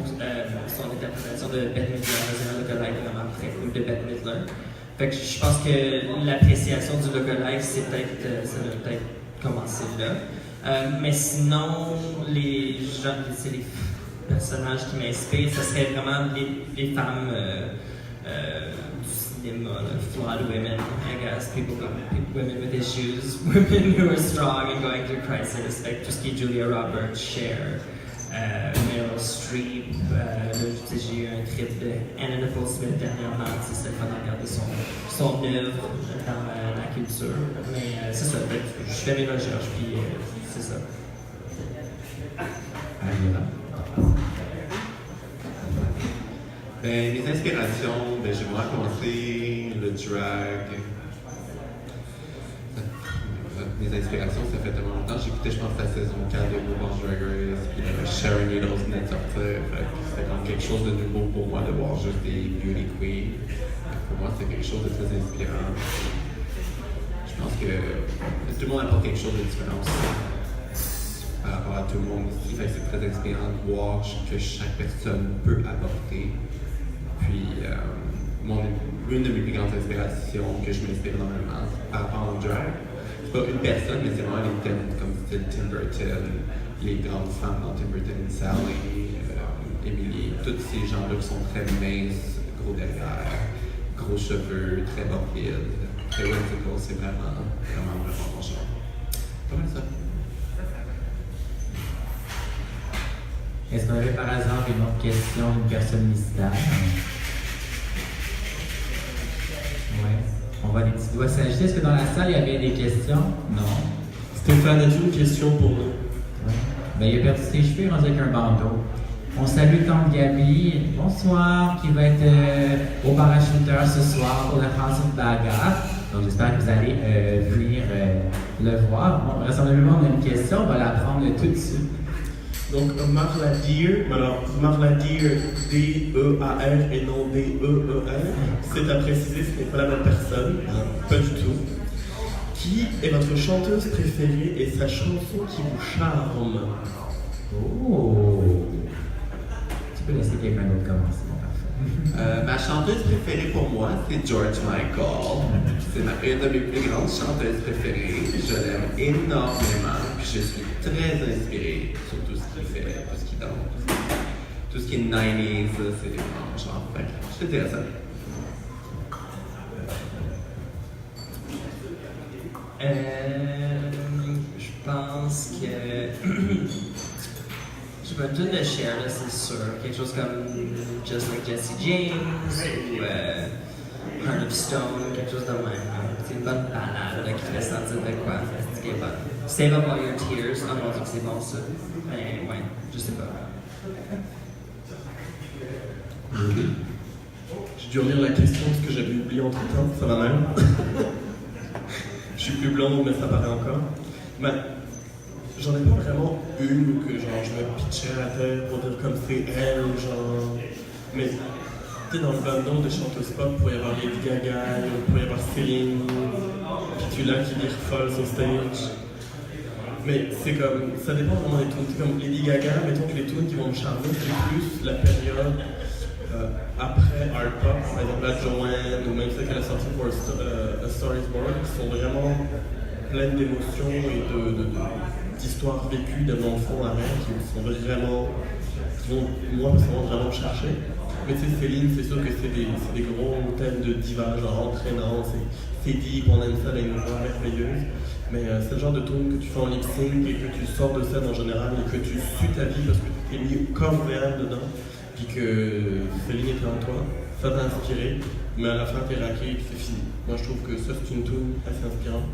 son interprétation de Bette Midler. Elle faisait un lookalike vraiment très cool de Bette Midler. Fait que je pense que l'appréciation du lookalike, ça doit peut-être commencer là. Mais sinon, les personnages qui m'inspirent, ce serait vraiment les femmes du cinéma, flawed women, I guess, women with issues, women who are strong and going through crisis, like tout ce qui est Julia Roberts, Cher, Meryl Streep. J'ai eu un trip de Anna Nicole Smith dernièrement, c'était le fun de regarder son œuvre dans la culture. Mais c'est ça, je fais mes recherches, puis c'est ça. Ben, mes inspirations, ben, j'ai vraiment commencé le drag. Mes inspirations, ça fait tellement longtemps. J'écoutais, je pense, la saison 4 de RuPaul's Drag Race, puis Sharon Needles venait de sortir. C'était comme quelque chose de nouveau pour moi de voir juste des beauty queens. Pour moi, c'était quelque chose de très inspirant. Je pense que tout le monde apporte quelque chose de différent aussi par rapport à tout le monde ici. Fait que c'est très inspirant de voir que chaque personne peut apporter. Puis, une de mes plus grandes inspirations que je m'inspire énormément par rapport au drag, c'est pas une personne, mais c'est vraiment les thèmes comme style Tim Burton, les grandes femmes dans Tim Burton, Sally, Emily, tous ces gens-là qui sont très minces, gros derrière, gros cheveux, très morbides, très whimsical, c'est vraiment mon genre. Pas mal ça. Est-ce qu'on avait par hasard une autre question d'une personne mystère? Ouais. On voit des petits doigts s'agiter. Est-ce que dans la salle, il y avait des questions? Non. Stéphane, as-tu une question pour nous? Ouais. Ben, il a perdu ses cheveux, rendu avec un bandeau. On salue Tante Gabi, bonsoir, qui va être au parachuteur ce soir pour la France de Bagarre. Donc j'espère que vous allez venir le voir. Bon, vraisemblablement, on a une question, on va la prendre tout de suite. Donc, Marladir, alors Marladir, D-E-A-R et non D-E-E-R, c'est à préciser, ce n'est pas la même personne, pas du tout. Qui est votre chanteuse préférée et sa chanson qui vous charme? Oh! Tu peux laisser quelqu'un d'autre commencer, mon parfait. Ma chanteuse préférée pour moi, c'est George Michael. C'est une de mes plus grandes chanteuses préférées. Je l'aime énormément. Puis je suis très inspirée sur tout ce qu'il fait, tout ce qu'il danse. Tout ce qui est 90s, c'est vraiment mon genre. Fait que je te dirais ça. Je pense que. Je peux tout de Cher, là, c'est sûr. Quelque chose comme Just Like Jesse James ou Heart of Stone, quelque chose de même. C'est une bonne balade là, qui fait sentir de quoi. C'est ce qui est bon. Save Up All Your Tears, on va dire que c'est bon ça. Mais ouais, je sais pas. J'ai dû relire la question parce que j'avais oublié entre temps, ça va mal. Je suis plus blonde, mais ça paraît encore. Mais j'en ai pas vraiment une que genre je me pitchais à la tête pour dire comme c'est elle, genre. Mais tu sais, dans le bundle de chanteuses pop, il pourrait y avoir Lady Gaga, il pourrait y avoir Céline, puis tu l'as qui vire folle sur stage. Mais c'est comme, ça dépend vraiment des tunes. C'est comme Lady Gaga, mettons que les tunes qui vont me charmer, c'est plus la période après Art Pop, par exemple la Joanne, ou même celle qu'elle a sortie pour A Star Is Born, qui sont vraiment pleines d'émotions et d'histoires vécues d'un enfant à mère qui sont vraiment, qui vont, moi, personnellement, vraiment me chercher. Mais tu sais, Céline, c'est sûr que c'est des gros thèmes de diva, genre entraînant, c'est deep, on aime ça, elle a une voix merveilleuse. Mais c'est le genre de tune que tu fais en lip sync et que tu sors de scène en général et que tu suis ta vie parce que tu t'es mis corps et âme dedans. Puis que Céline était en toi, ça t'a inspiré, mais à la fin t'es raqué et puis c'est fini. Moi je trouve que ça c'est une tune assez inspirante.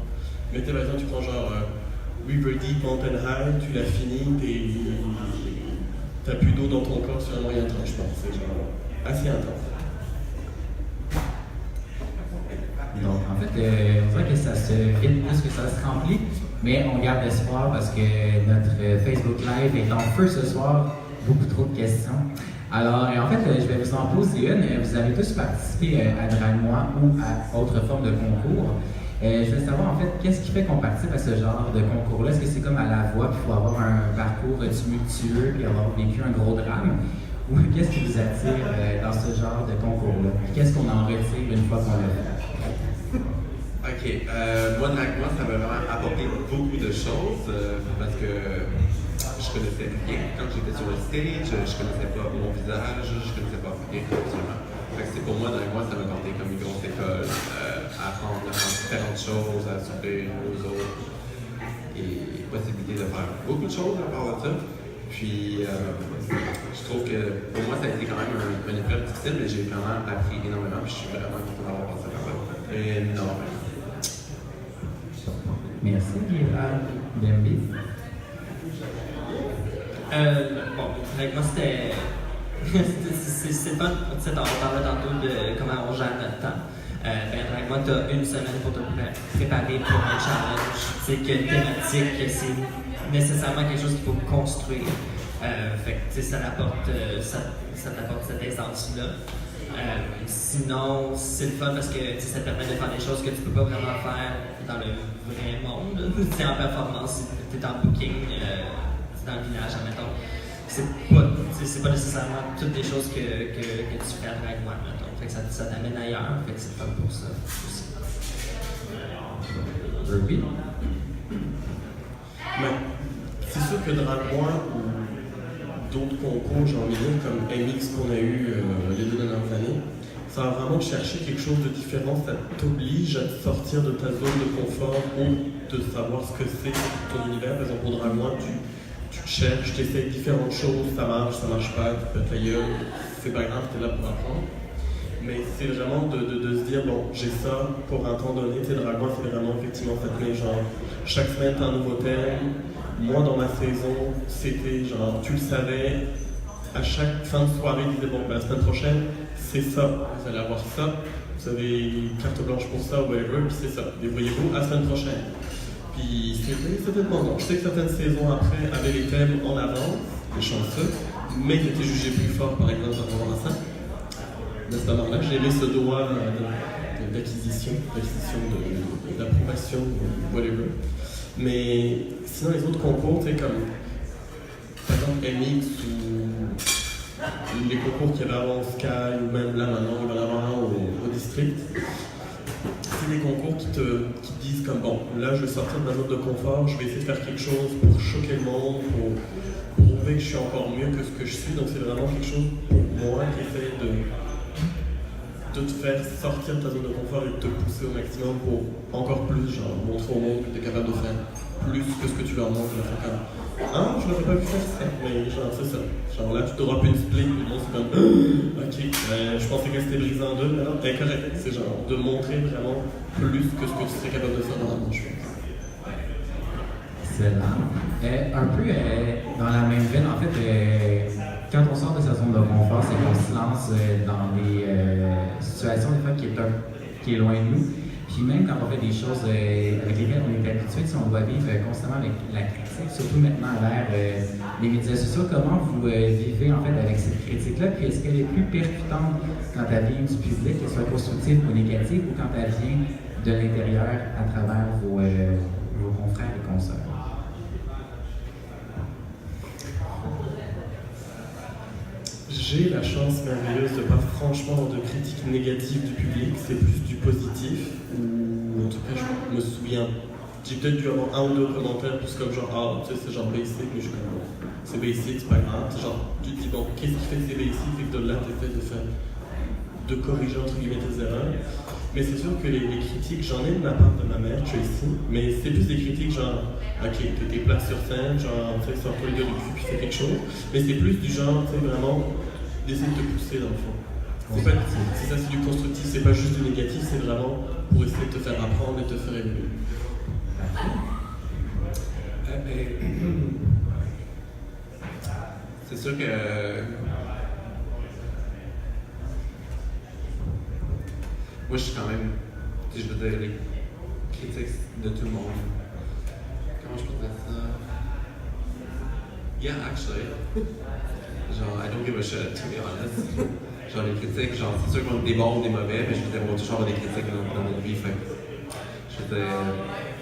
Mais par exemple tu prends genre River Deep, Mountain High, tu l'as fini, t'as plus d'eau dans ton corps sur un moyen temps, je pense. C'est genre assez intense. Donc, en fait, on dirait que ça se vide plus que ça se remplit, mais on garde espoir parce que notre Facebook Live est en feu ce soir. Beaucoup trop de questions. Alors, en fait, je vais vous en poser une. Vous avez tous participé à Drag-moi ou à autre forme de concours. Je veux savoir, en fait, qu'est-ce qui fait qu'on participe à ce genre de concours-là? Est-ce que c'est comme à la voix, puis il faut avoir un parcours tumultueux, puis avoir vécu un gros drame? Ou qu'est-ce qui vous attire dans ce genre de concours-là? Qu'est-ce qu'on en retire une fois qu'on l'a fait? Ok, moi, Drag-moi, ça m'a vraiment apporté beaucoup de choses parce que je connaissais rien quand j'étais sur le stage, je connaissais pas mon visage, je connaissais pas rien absolument. Fait que c'est pour moi, Drag-moi, ça m'a apporté comme une grosse école à apprendre différentes choses, à s'ouvrir aux autres et possibilité de faire beaucoup de choses à part de ça. Puis, je trouve que pour moi, ça a été quand même une épreuve difficile, mais j'ai vraiment appris énormément, puis je suis vraiment content d'avoir passé par là. Énormément. Merci, Bambi. Bon, avec moi, c'était c'est pas. Tu sais, on parlait tantôt de comment on gère notre temps. Drag Moi, tu as une semaine pour te préparer pour un challenge. Tu sais que thématique, c'est nécessairement quelque chose qu'il faut construire. Fait que, tu sais, ça t'apporte cette instance-là. Sinon, c'est le fun parce que ça te permet de faire des choses que tu peux pas vraiment faire dans le vrai monde. Tu es en performance, tu es en booking, dans le village, admettons. C'est pas nécessairement toutes des choses que tu fais à Drag One, admettons. Fait que ça t'amène ailleurs, fait que c'est fun pour ça aussi. Ruby? Mais c'est sûr que Drag One ou d'autres concours, genre comme MX qu'on a eu les 2 dernières années, ça va vraiment chercher quelque chose de différent. Ça t'oblige à te sortir de ta zone de confort ou de savoir ce que c'est ton univers. Par exemple, pour Drag One, tu cherches, tu essaies différentes choses, ça marche pas, tu pètes la gueule, c'est pas grave, t'es là pour apprendre. Mais c'est vraiment de se dire, bon, j'ai ça pour un temps donné. Tu sais, Drag One, c'est vraiment effectivement ça tenait genre, chaque semaine t'as un nouveau thème. Moi, dans ma saison, c'était genre, tu le savais, à chaque fin de soirée, ils disaient, bon, ben, la semaine prochaine, c'est ça, vous allez avoir ça, vous avez carte blanche pour ça, whatever, puis c'est ça. Débrouillez-vous, à la semaine prochaine. Puis c'était demandant. Je sais que certaines saisons après avaient les thèmes en avance, les chanceux, mais ils étaient jugés plus forts, par exemple, avant ça. Mais c'est pas mal là, j'ai aimé ce droit d'acquisition, d'approbation, whatever. Mais sinon, les autres concours, tu sais, comme par exemple MX ou les concours qu'il y avait avant au Sky, ou même là maintenant, il va y en avoir un au district, c'est des concours qui te disent comme bon, là je vais sortir de ma zone de confort, je vais essayer de faire quelque chose pour choquer le monde, pour prouver que je suis encore mieux que ce que je suis. Donc c'est vraiment quelque chose pour moi qui essaie de te faire sortir de ta zone de confort et de te pousser au maximum pour encore plus, genre montrer au monde que tu es capable de faire plus que ce que tu leur montres de faire comme ah, je n'aurais pas pu faire ça, mais genre c'est ça. Genre là tu te droppes une split, le monde c'est comme ok, je pensais qu'elle s'était brisée en deux, mais non, t'es correct. C'est genre de montrer vraiment plus que ce que tu serais capable de faire dans la manche. Excellent. Un peu dans la même veine, en fait, quand on sort de sa zone de confort, c'est qu'on se lance dans des situations des fois qui est loin de nous. Puis même quand on fait des choses avec lesquelles on est habitué, si on doit vivre constamment avec la critique, surtout maintenant vers les médias sociaux, comment vous vivez en fait avec cette critique-là? Puis est-ce qu'elle est plus percutante quand elle vient du public, qu'elle soit constructive ou négative, ou quand elle vient de l'intérieur à travers vos confrères et consoeurs? J'ai la chance merveilleuse de ne pas franchement avoir de critiques négatives du public, c'est plus du positif, ou en tout cas je me souviens, j'ai peut-être dû avoir un ou deux commentaires plus comme genre ah tu sais c'est genre basic, mais je suis comme bon, c'est basic, c'est pas grave, c'est genre tu te dis bon qu'est-ce qui fait que c'est basic et que de là tu essaies de corriger entre guillemets tes erreurs. Mais c'est sûr que les critiques, j'en ai de ma part de ma mère, Tracy, mais c'est plus des critiques genre ok t'es plat sur scène, genre tu sais sors-toi les gars du cul puis fais quelque chose, mais c'est plus du genre tu sais vraiment d'essayer de te pousser dans le fond. C'est ça, c'est du constructif, c'est pas juste du négatif, c'est vraiment pour essayer de te faire apprendre et te faire évoluer. C'est sûr que moi je suis quand même, je veux dire, les critiques de tout le monde. Comment je peux dire ça? Yeah, actually. Genre, I don't give a shit, to be honest. Genre, les critiques, genre, c'est sûr qu'on a des bons ou des mauvais, mais je veux dire, on va toujours avoir des critiques dans notre vie. Fait je veux dire,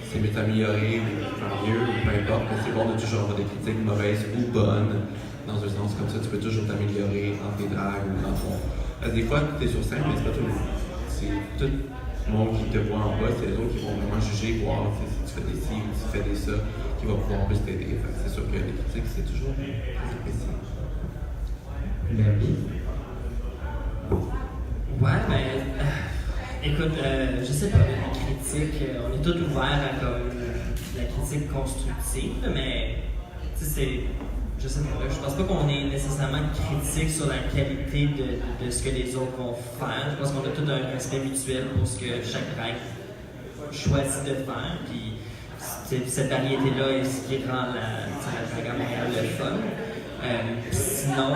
c'est mieux t'améliorer ou faire mieux, ou peu importe, mais c'est bon de toujours avoir des critiques mauvaises ou bonnes. Dans un sens comme ça, tu peux toujours t'améliorer dans tes drags ou dans ton. Parce que des fois, tu es sur scène, mais c'est pas tout le monde. C'est tout le monde qui te voit en bas, c'est les autres qui vont vraiment juger, voir si tu fais des ci ou si tu fais des ça, qui va pouvoir plus t'aider. C'est sûr que les critiques, c'est toujours apprécié. Ouais, mais écoute, je sais pas, la critique, on est tous ouverts à comme la critique constructive, mais tu sais, je sais pas, je pense pas qu'on est nécessairement critique sur la qualité de ce que les autres vont faire. Je pense qu'on a tout un respect mutuel pour ce que chaque drag choisit de faire, puis cette variété-là est ce qui rend la drag à Montréal le fun. Sinon,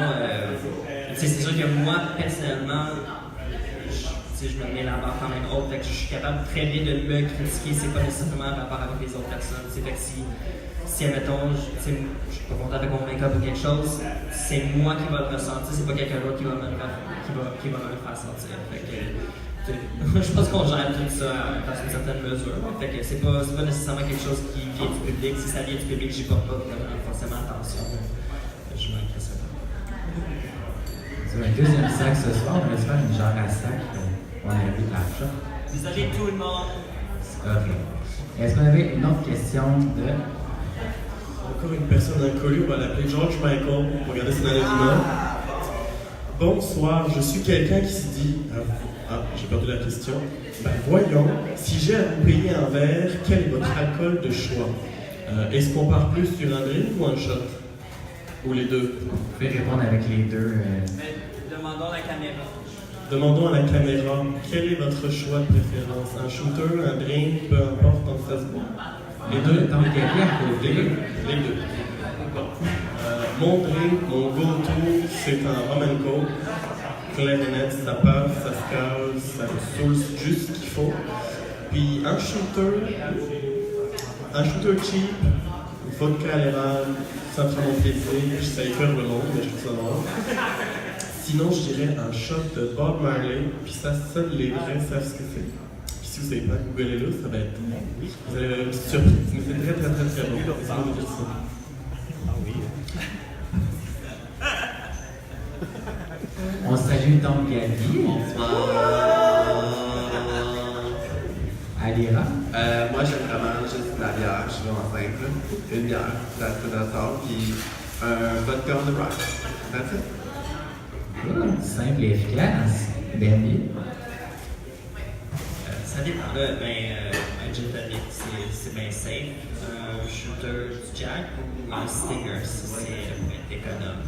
c'est sûr que moi, personnellement, je me mets la barre quand même haute, fait que je suis capable très bien de me critiquer, c'est pas nécessairement en rapport avec les autres personnes. Fait que si admettons, je suis pas content avec mon make-up ou quelque chose, c'est moi qui va le ressentir, c'est pas quelqu'un d'autre qui va me le faire sentir. Fait que, je pense qu'on gère tout ça dans une certaine mesure. Fait que c'est pas nécessairement quelque chose qui vient du public. Si ça vient du public, j'y porte pas forcément attention. Je manquerais ça. Sur un deuxième sac ce soir, on va se faire une genre à sac. On a vu l'argent. Désolé tout le monde. Ok. Est-ce qu'on avait une autre question de. Encore une personne inconnue, on va l'appeler George Michael pour regarder son anonymat. Bonsoir, je suis quelqu'un qui se dit. J'ai perdu la question. Ben, voyons, si j'ai à vous payer un verre, quel est votre alcool de choix? Est-ce qu'on part plus sur un drink ou un shot? Ou les deux? Vous pouvez répondre avec les deux. Demandons à la caméra. Demandons à la caméra, quel est votre choix de préférence? Un shooter, un drink, peu importe, tant que ça se boit. Les deux? Tant qu'il y a quelqu'un à côté. Les deux. Bon. Mon drink, mon go-to, c'est un rum and coke. Clair et net, ça passe, ça se cale, ça saoule juste ce qu'il faut. Puis un shooter cheap, vodka à l'érable, ça me fait mon plaisir, ça écœure le monde, mais je trouve ça bon. Sinon, je dirais un shot de Bob Marley, puis ça, seuls les vrais savent ce que c'est. Puis si vous savez pas, googlez-le, ça va être. Vous allez avoir une petite surprise, mais c'est très très très très bon. C'est bon de dire ça. On salue donc Gabi. Alira. Moi, j'aime vraiment juste la bière, je suis vraiment simple. Une bière, that's all, puis un vodka on the rock. That's it. Cool. Simple et efficace. Benny. Ça dépend. Un gin tonic, c'est bien safe. Un shooter du Jack ou un Stinger, c'est économe.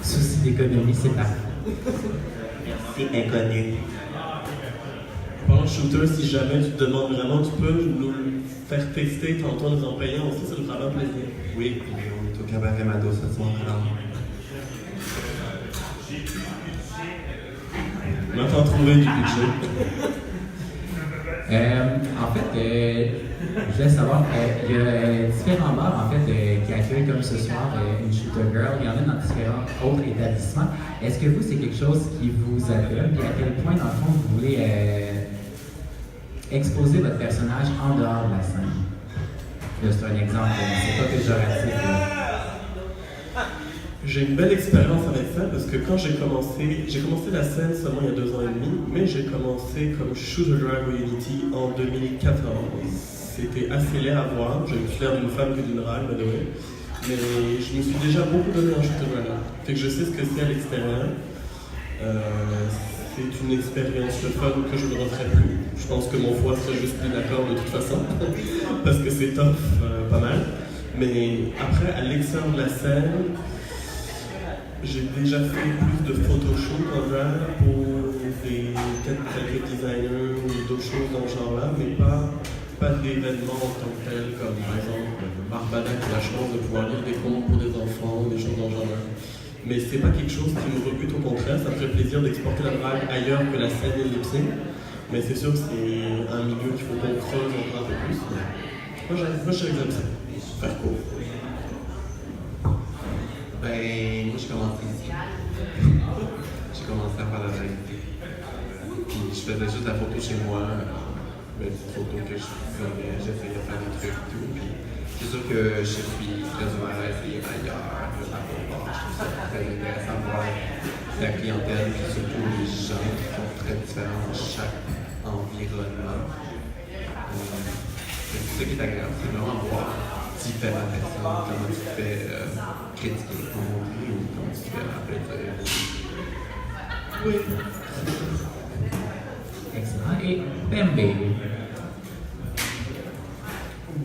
Souci d'économie, c'est parfait. Merci, inconnu. Parlant de shooter, si jamais tu te demandes vraiment, tu peux nous le faire tester tantôt nous en payant aussi, ça nous fera bien plaisir. Oui, puis on est au cabaret Mado ce soir, alors. On entend trouver du budget. En fait, je voulais savoir, il y a différents bars en fait, qui accueillent comme ce soir une shooter girl. Il y en a dans différents autres établissements. Est-ce que vous, c'est quelque chose qui vous appelle? Puis à quel point, dans le fond, vous voulez exposer votre personnage en dehors de la scène? Là, c'est un exemple, c'est pas péjoratif. J'ai une belle expérience avec ça parce que quand j'ai commencé la scène seulement il y a 2 ans et demi, mais j'ai commencé comme shooter drag au Unity en 2014. C'était assez laid à voir, j'ai plus l'air d'une femme que d'une drag, by the way. Mais je me suis déjà beaucoup donné en shooter drag. Fait que je sais ce que c'est à l'extérieur. C'est une expérience de fun que je ne referai plus. Je pense que mon foie serait juste plus d'accord de toute façon, parce que c'est tough, pas mal. Mais après, à l'extérieur de la scène, j'ai déjà fait plus de photoshoots en drag pour peut-être quelques designers ou d'autres choses dans ce genre-là, mais pas d'événements en tant que tel, comme par exemple Barbada qui a la chance de pouvoir lire des contes pour des enfants, des choses dans ce genre-là. Mais c'est pas quelque chose qui me rebute, au contraire, ça me fait plaisir d'exporter la drague ailleurs que la scène et le lip-sync. Mais c'est sûr que c'est un milieu qu'il faut qu'on creuse encore un peu plus. Moi j'aime ça. Faire court. Ben, moi, j'ai commencé ici. J'ai commencé à faire la réalité. Puis, je faisais juste la photo chez moi, une petite photo que je faisais, j'essayais de faire des trucs et tout. Puis, c'est sûr que je suis très ouvert à essayer ailleurs, je trouve ça très intéressant de voir la clientèle, puis surtout les gens qui sont très différents dans chaque environnement. C'est ça qui est agréable, c'est vraiment voir différentes personnes, comment tu te fais critiquer, comment tu te fais applaudir. Oui. Excellent. Et Bambi.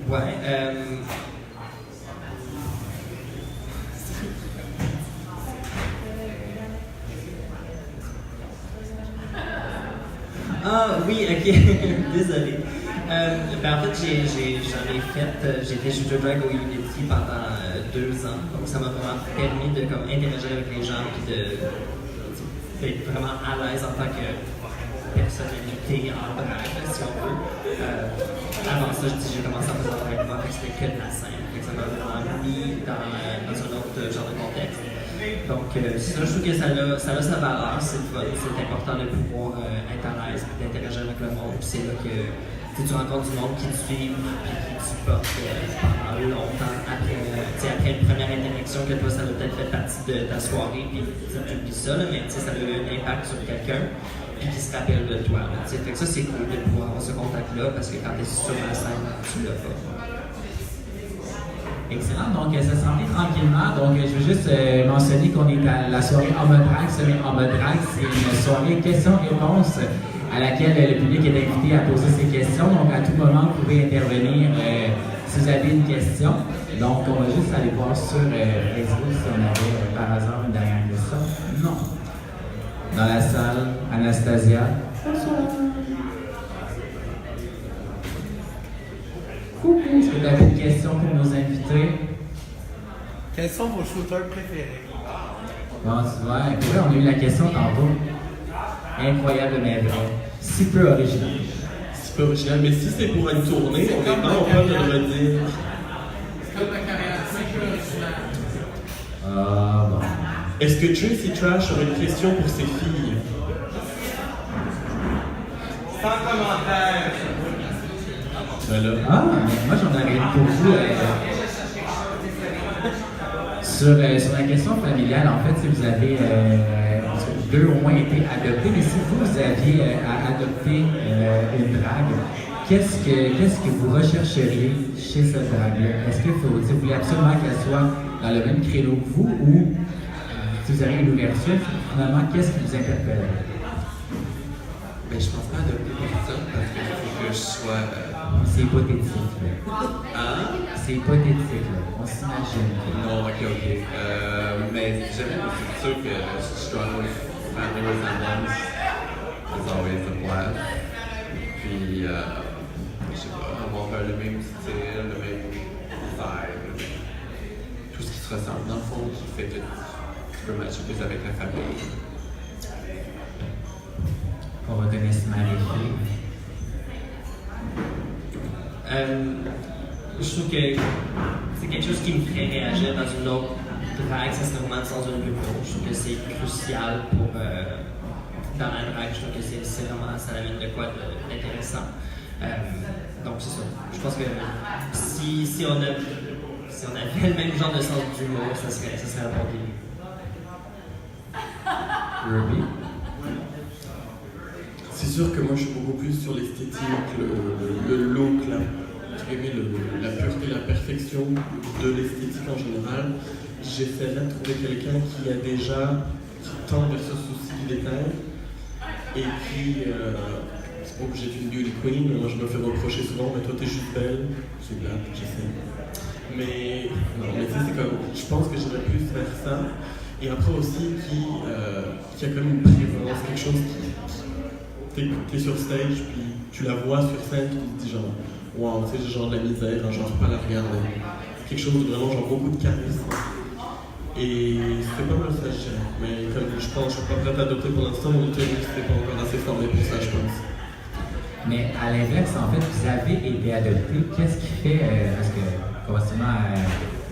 Ouais, Ah oui, ok, désolé. En fait, j'en ai fait, j'ai été shooter drag au Unity pendant 2 ans, donc ça m'a vraiment permis de comme, interagir avec les gens et d'être vraiment à l'aise en tant que personnalité en drag, si on veut. Avant ça, j'ai commencé en faisant drag moi, c'était que de la scène, ça m'a vraiment mis dans un autre genre de contexte. Donc, ça, je trouve que ça a sa valeur, c'est important de pouvoir être à l'aise et d'interagira avec le monde. Puis c'est là que tu rencontres du monde qui te suit et qui te supporte pendant longtemps après une première interaction que toi, ça a peut-être fait partie de ta soirée, puis tu oublies ça, là, mais ça a eu un impact sur quelqu'un, puis qui se rappelle de toi. Fait que ça, c'est cool de pouvoir avoir ce contact-là, parce que quand tu es sur la scène, tu l'as pas. Excellent, donc ça s'en vient tranquillement. Donc je veux juste mentionner qu'on est à la soirée En mode drag. En mode drag, c'est une soirée questions-réponses à laquelle le public est invité à poser ses questions. Donc à tout moment, vous pouvez intervenir si vous avez une question. Donc on va juste aller voir sur Facebook si on avait par hasard une dernière question. Non. Dans la salle, Anastasia. Bonsoir. Coucou, est-ce que vous avez une question pour nos invités? Quels sont vos shooters préférés? Bon, tu vois, on a eu la question tantôt. Incroyable mais vrai. Si peu original. Si peu original, mais si c'est pour une tournée, on est vraiment pas de le redire. Comme ta carrière, c'est peu original. Ah, bon. Est-ce que Tracy Trash aurait une question pour ses filles? Sans commentaire. Ben là. Ah, mais moi j'en avais une pour vous. Sur la question familiale, en fait, si vous avez deux au moins été adoptés, mais si vous aviez à adopter une drague, qu'est-ce que vous rechercheriez chez cette drague-là? Est-ce que vous voulez absolument qu'elle soit dans le même créneau que vous ou si vous avez une ouverture, finalement, qu'est-ce qui vous interpelle? Ben, je pense pas adopter personne parce qu'il faut que je sois. C'est hypothétique, là. Hein? C'est hypothétique, là. On s'imagine. Non, ok. Mais jamais, c'est sûr que strong family resemblance is always a plus. Puis, je sais pas, avoir le même style, le même vibe, tout ce qui se ressemble dans le fond, qui fait que tu peux matcher plus avec la famille. On va donner ce marie. Je trouve que c'est quelque chose qui me ferait réagir dans une autre drague, ça serait vraiment sans une humour. Je trouve que c'est crucial pour dans la drague, je trouve que c'est vraiment, ça amène de quoi d'intéressant. Donc c'est ça. Je pense que si on avait le même genre de sens d'humour, ça serait un bon début. Ruby? C'est sûr que moi je suis beaucoup plus sur l'esthétique, le look, la pureté, la perfection de l'esthétique en général. J'essaierai de trouver quelqu'un qui tend vers ce souci du détail et puis c'est pas obligé d'être une beauty queen. Moi je me fais reprocher souvent, mais toi t'es juste belle, c'est blague, j'essaie. Mais non, mais tu sais, c'est comme, je pense que j'irais plus vers ça. Et après aussi qui a quand même une présence, quelque chose qui t'es sur stage, puis tu la vois sur scène, puis tu te dis genre, wow, tu sais, j'ai genre de la misère, genre pas la regarder. Quelque chose de vraiment genre beaucoup de charisme. Et c'est pas mal ça, je dirais. Mais comme je pense, je suis pas prête à adopter pour l'instant, mon tenue, c'était pas encore assez formé pour ça, je pense. Mais à l'inverse, en fait, vous avez été adopté. Qu'est-ce qui fait, parce que forcément,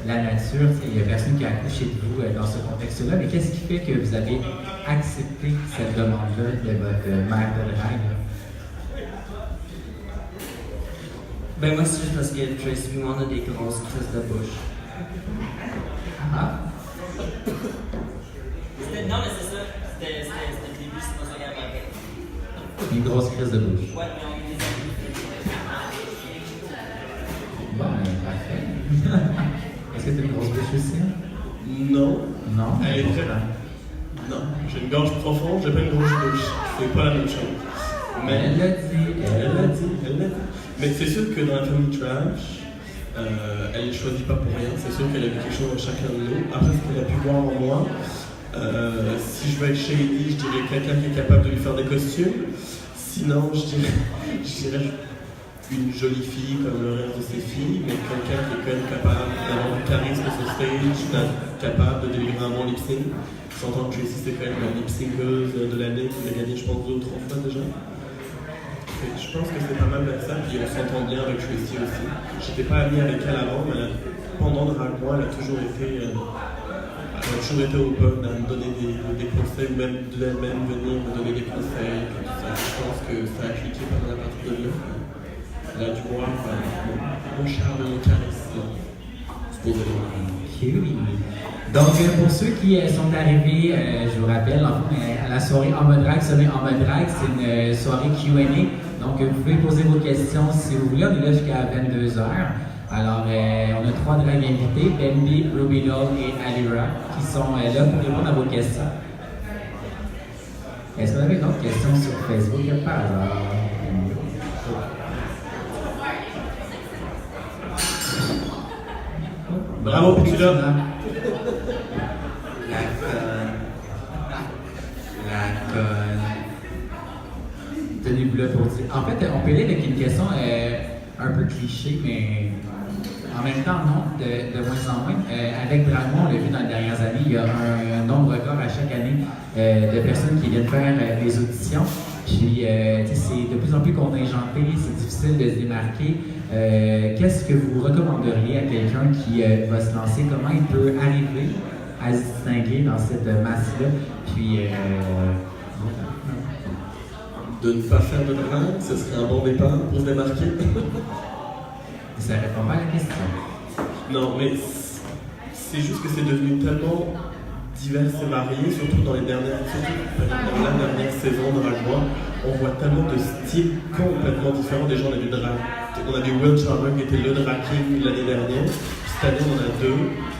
la nature, il n'y a personne qui a accouché de vous dans ce contexte-là, mais qu'est-ce qui fait que vous avez accepté cette demande-là de votre mère de drague? Ben moi, c'est juste parce que Tracy Moon a des grosses crises de bouche. Ah. Non, mais c'est ça. C'était le début, c'est pas ça qu'elle avait. Une grosse crise de bouche. Ouais, mais on est des amis. Bon, parfait. Est-ce que tu as une grosse bouche aussi? Non. Non? Elle est très. Non, j'ai une gorge profonde, j'ai pas une grosse bouche. C'est pas la même chose. Mais Elle l'a dit. elle l'a dit. Mais c'est sûr que dans la famille Trash, elle ne choisit pas pour rien. C'est sûr qu'elle a vu quelque chose en chacun de nous. Après, ce qu'elle a pu voir en moi, si je veux être shady, je dirais quelqu'un qui est capable de lui faire des costumes. Sinon, je dirais une jolie fille comme le reste de ses filles, mais quelqu'un qui est quand même capable d'avoir du charisme sur stage, capable de délivrer un bon lip sync. J'entends que Tracy c'est quand même la lip synceuse de l'année, qui a gagné je pense 2 ou 3 fois déjà. Et je pense que c'est pas mal de ça, puis on s'entend bien avec Tracy aussi. J'étais pas amie avec elle avant, mais pendant Drag Moi, elle a toujours été open à me donner des conseils, ou même d'elle-même venir me donner des conseils. Tout ça. Je pense que ça a cliqué pendant la partie de là. Elle a dû voir mon charme, mon charisme. Supposément. Ok. Donc, pour ceux qui sont arrivés, je vous rappelle, à la soirée En mode drag, c'est une soirée Q&A. Donc, vous pouvez poser vos questions si vous voulez. On est là jusqu'à 22h. Alors, on a 3 drags invités, Bambi, Ruby Doll et Alira, qui sont là pour répondre à vos questions. Est-ce que vous avez d'autres questions sur Facebook par hasard? Bravo, Pitula! La conne. Tenez-vous là pour dire. En fait, on peut aller avec une question un peu cliché, mais en même temps, non, de moins en moins. Avec Dragmon, on l'a vu dans les dernières années, il y a un nombre record à chaque année de personnes qui viennent faire des auditions. Puis, c'est de plus en plus contingenté, c'est difficile de se démarquer. Qu'est-ce que vous recommanderiez à quelqu'un qui va se lancer? Comment il peut arriver à se distinguer dans cette masse-là? Puis, De ne pas faire de drag, ce serait un bon départ pour se démarquer. ça répond pas à la question. Non, mais c'est juste que c'est devenu tellement divers et varié, surtout dans la dernière saison de Drag Moi. On voit tellement de styles complètement différents. Déjà, on a du Will Charmer qui était le drag king l'année dernière. Cette année, on en a 2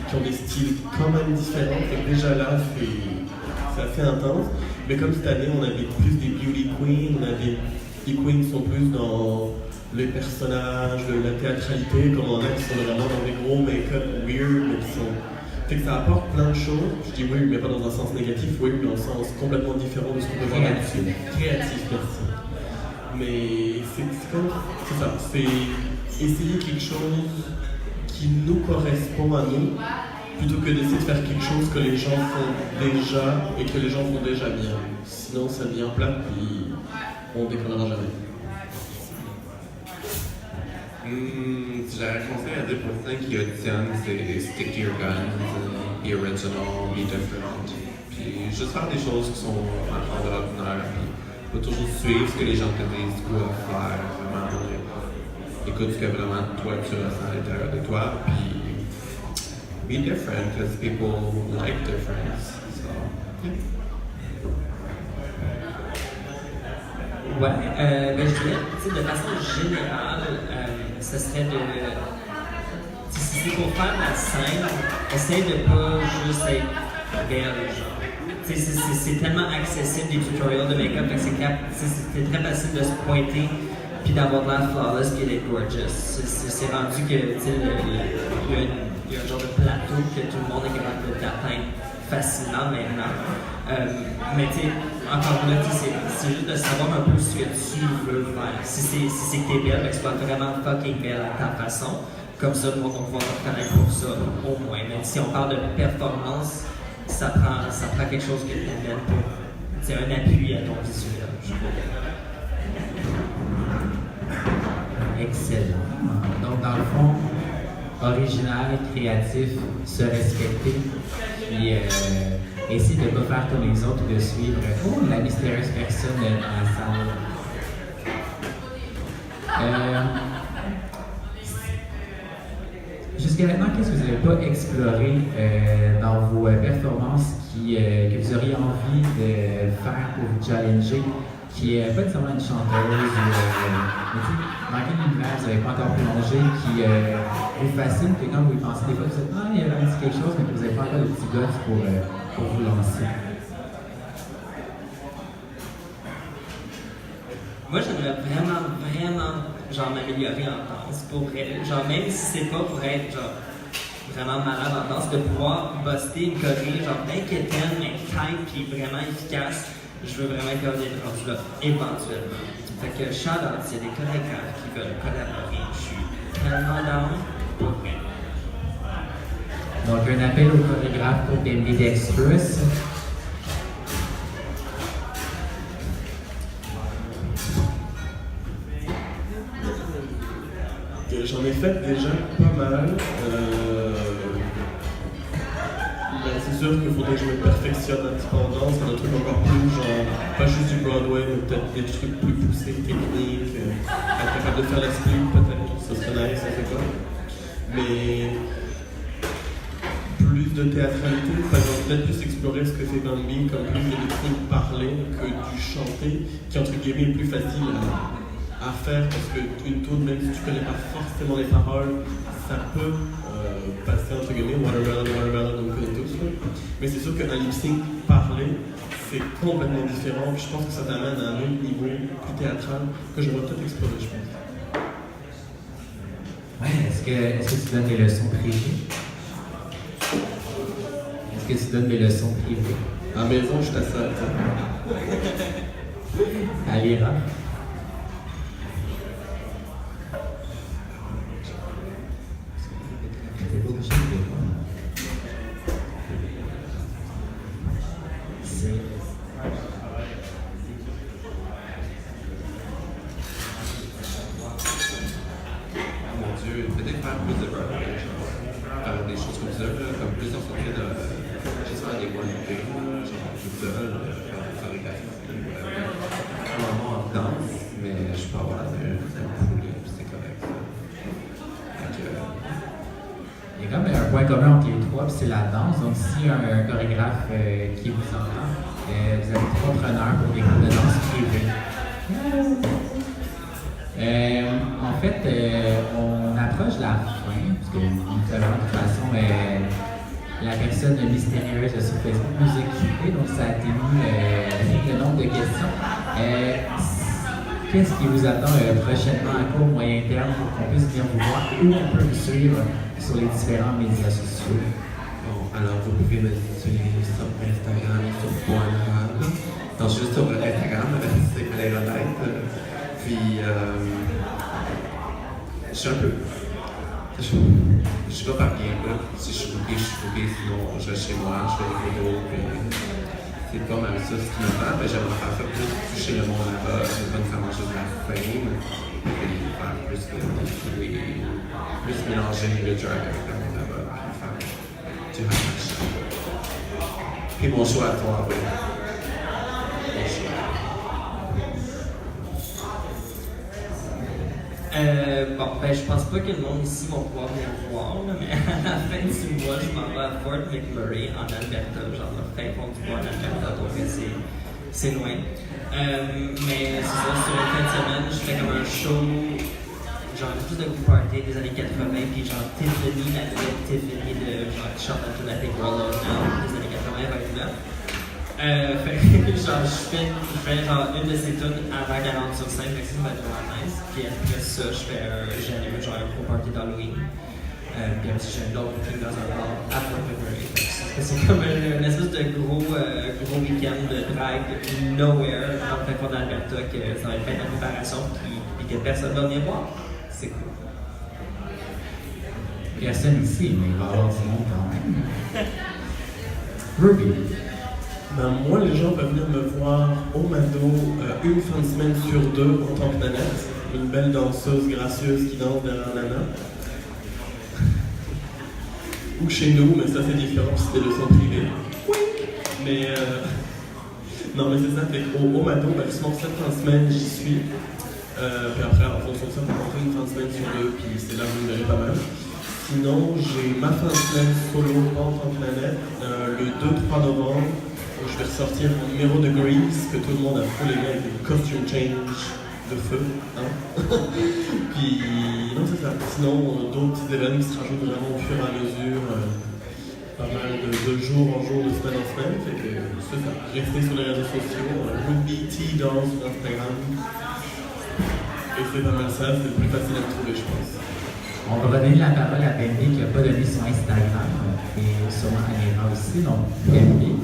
qui ont des styles quand même différents. Et déjà là, c'est assez intense. Mais comme cette année, on a plus des beauty queens, on a des queens qui sont plus dans les personnages, la théâtralité, comme on a qui sont vraiment dans des gros make-up weird, mais qui sont... Fait que ça apporte plein de choses. Je dis weird, mais pas dans un sens négatif, weird, dans un sens complètement différent de ce qu'on peut voir d'habitude. Créatif, merci. Mais c'est ça, c'est essayer quelque chose qui nous correspond à nous, plutôt que d'essayer de faire quelque chose que les gens font déjà et que les gens font déjà bien. Sinon, ça devient plat, puis on décollera jamais. Si j'avais un conseil à dire pour quelqu'un qui auditionne, c'est stick to your guns, be original, be different. Puis juste faire des choses qui sont hors de l'ordinaire. Puis pas toujours suivre ce que les gens te disent, quoi faire. Vraiment, écoute ce que vraiment toi tu ressens à l'intérieur de toi. Puis be different, because people like difference. So, yeah. Ouais, ben je dirais, de façon générale, ce serait de. Si c'est pour faire la scène, essaye de pas juste être belle, genre. C'est tellement accessible des tutoriels de make-up, c'est très facile de se pointer puis d'avoir de l'air flawless puis d'être gorgeous. C'est rendu que il y a un genre de plateau que tout le monde est capable d'atteindre facilement maintenant. Mais tu sais, encore là, c'est juste de savoir un peu ce que tu veux faire. Si c'est que t'es belle, ben, sois vraiment fucking belle à ta façon. Comme ça, on va te connaître pour ça, au moins. Mais si on parle de performance, ça prend quelque chose que t'aimes pour. C'est un appui à ton visuel, je crois. Excellent. Donc, dans le fond, original, créatif, se respecter, puis essayer de ne pas faire comme les autres, de suivre la mystérieuse personne dans la salle. Jusqu'à maintenant, qu'est-ce que vous n'avez pas exploré dans vos performances que vous auriez envie de faire pour vous challenger, qui n'est pas nécessairement une chanteuse, mais dans quel univers vous n'avez pas encore plongé, qui vous fascine, que quand vous y pensez des fois, vous dites « Ah, il y avait un petit quelque chose », mais que vous n'avez pas encore de petit gosse pour vous lancer. Moi, j'aimerais vraiment, genre, m'améliorer en danse, genre, même si c'est pas pour être, genre, vraiment malade en danse, de pouvoir buster une choré, genre, inquiétante, mais tight, puis vraiment efficace. Je veux vraiment être capable d'être rendu là, éventuellement. Fait que shout-out, s'il y a des chorégraphes qui veulent collaborer, je suis tellement down pour vrai. Donc, un appel au chorégraphe pour Ambidextrous. J'en ai fait déjà pas mal. Ben, c'est sûr qu'il faudrait que je me perfectionne un petit peu en danse, mais un truc encore plus, genre, pas juste du Broadway, mais peut-être des trucs plus poussés, techniques, être capable de faire la split, peut-être, ça serait nice, ça fait quoi. Mais plus de théâtralité, par exemple, peut-être plus explorer ce que fait Bambi, comme plus de trucs parler que du chanter, qui entre guillemets est plus facile à faire, parce qu'une tune, même si tu connais pas forcément les paroles, ça peut passer entre guillemets, Watermelon, on le connaît tous. Là. Mais c'est sûr qu'un lip-sync parlé, c'est complètement différent. Puis je pense que ça t'amène à un autre niveau plus théâtral que j'aimerais peut-être explorer, je pense. Ouais, est-ce que tu donnes des leçons privées? Est-ce que tu donnes des leçons privées? À la maison, je t'assure. À l'IRA? Peut-être faire plus de Broadway, faire des choses comme ça, là, comme plus en sortir de. Juste faire des one-day, genre tout seul, faire des chorégraphies, vraiment en danse, mais je peux avoir un poulet, puis c'est correct ça. Il y a comme un point commun entre les trois, puis c'est la danse. Donc, si un chorégraphe qui vous entend, vous avez trois preneurs pour des cours de danse privés. En fait, on approche la fin, parce que de toute façon, la personne mystérieuse sur Facebook nous a quittés, donc ça atténue le nombre de questions. Qu'est-ce qui vous attend prochainement à court, moyen terme pour qu'on puisse venir vous voir, où on peut vous suivre sur les différents médias sociaux? Bon, alors vous pouvez me suivre sur Instagram, sur Pornhub. Non, juste sur Instagram, c'est Claire Honnête. Puis, je suis un peu. Je suis pas par game, là. Si je suis booké, sinon je vais chez moi, je fais des photos, puis c'est pas mal ça ce qui me fait. Mais j'aimerais faire ça plus toucher le monde là-bas, c'est pas nécessairement juste de la fame, puis faire plus de plus mélanger le drag avec le monde là-bas, puis faire du hash. Puis bon choix à toi, oui. Bon choix. Bon, ben, je pense pas que le monde ici va pouvoir venir voir, là, mais à la fin du mois, je m'en vais à Fort McMurray, en Alberta, genre le fin fond du bois en Alberta, donc c'est loin. Mais c'est ça, sur une fin de semaine, je fais comme un show, genre plus de group party des années 80, puis genre Tiffany, la nouvelle Tiffany genre qui chante un peu la Take Roll Out Now, des années 80, va être là. Fait que genre, je fais genre une de ces tunes avant qu'elle rentre sur scène, fait que ça va être vraiment nice. Puis après ça, j'anime genre un gros party d'Halloween. Puis après j'ai un autre truc dans un bar à Fort McMurray. C'est comme une espèce de gros week-end de drag nowhere dans le fin fond d'Alberta que ça va être fait en préparation puis que personne va venir voir. C'est cool. Personne ici, mais il va y avoir du monde quand même. Ruby. Ben, moi, les gens peuvent venir me voir au Mado une fin de semaine sur deux en tant que Nanette, une belle danseuse gracieuse qui danse derrière Nana. Ou chez nous, mais ça c'est différent, c'est des leçons privées. Oui! Mais non, mais c'est ça, fait qu'au Mado, ben, justement, cette fin de semaine, j'y suis. Puis après, en fonction de ça, on rentrer une fin de semaine sur deux, puis c'est là que vous me verrez pas mal. Sinon, j'ai ma fin de semaine solo en tant que Nanette, le 2-3 novembre. Je vais ressortir mon numéro de Grease que tout le monde a full aimé avec des costume change de feu. Hein? Puis, non, c'est ça. Sinon, d'autres petits événements qui se rajoutent vraiment au fur et à mesure. Pas mal de jour en jour, de semaine en semaine. Fait que c'est ça. Restez sur les réseaux sociaux. Ruby T dans sur Instagram. Et c'est pas mal ça. C'est le plus facile à me trouver, je pense. On va donner la parole à Bambi qui n'a pas donné son Instagram et sûrement à Léna aussi. Donc, Bambi.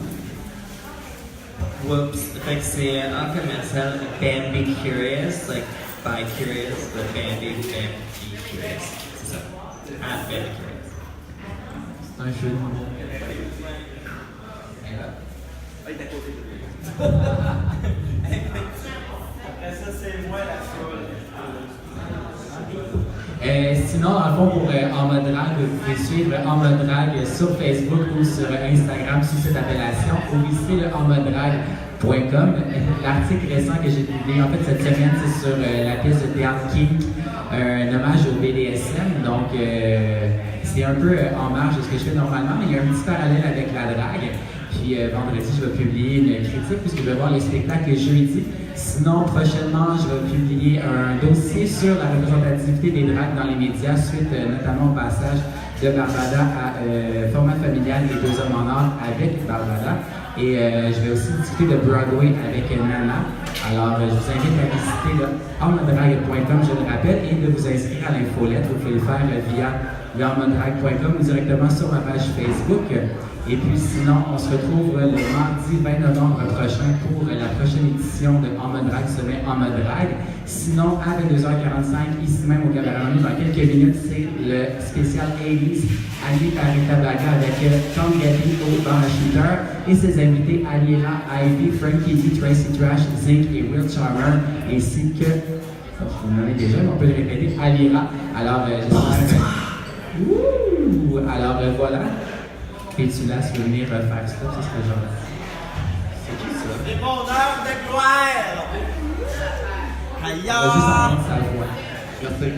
Whoops. Fait que c'est en commercial Bambi Curious, like by Curious, but Bambi Curious. C'est ça. Ah, Bambi Curious. C'est un jeu de mots. Après ça, c'est moi la foule. Sinon, dans le fond, pour En Mode Drag, vous pouvez suivre En Mode Drag sur Facebook ou sur Instagram sous cette appellation ou visiter le enmodedrag.com. L'article récent que j'ai publié en fait cette semaine, c'est sur la pièce de théâtre Kink, un hommage au BDSM. Donc, c'est un peu en marge de ce que je fais normalement, mais il y a un petit parallèle avec la drague. Puis vendredi, je vais publier une critique puisque je vais voir les spectacles jeudi. Sinon, prochainement, je vais publier un dossier sur la représentativité des dragues dans les médias, suite notamment au passage de Barbada à Format familial et 2 hommes en or avec Barbada. Et je vais aussi discuter de Broadway avec Nana. Alors, je vous invite à visiter le enmodedrag.com, je le rappelle, et de vous inscrire à l'infolettre. Vous pouvez le faire via le enmodedrag.com ou directement sur ma page Facebook. Et puis sinon, on se retrouve le mardi 20 novembre prochain pour la prochaine édition de En Mode Drag se met en mode drag. Sinon, à 22h45, ici même au Cabaret Manu, dans quelques minutes, c'est le spécial 80s animé par Rita Baga avec Tom Getty au bar à Shooter et ses invités Aliera, Ivy, Frankie D, Tracy Trash, Zink et Will Charmer, ainsi que, je vous le nommais déjà, mais on peut le répéter, Aliera. Alors, j'espère que... Alors, voilà. Et tu laisses venir faire ça, c'est ce genre. C'est qui ça? Répondeur de gloire! On va juste entendre sa voix. Merci.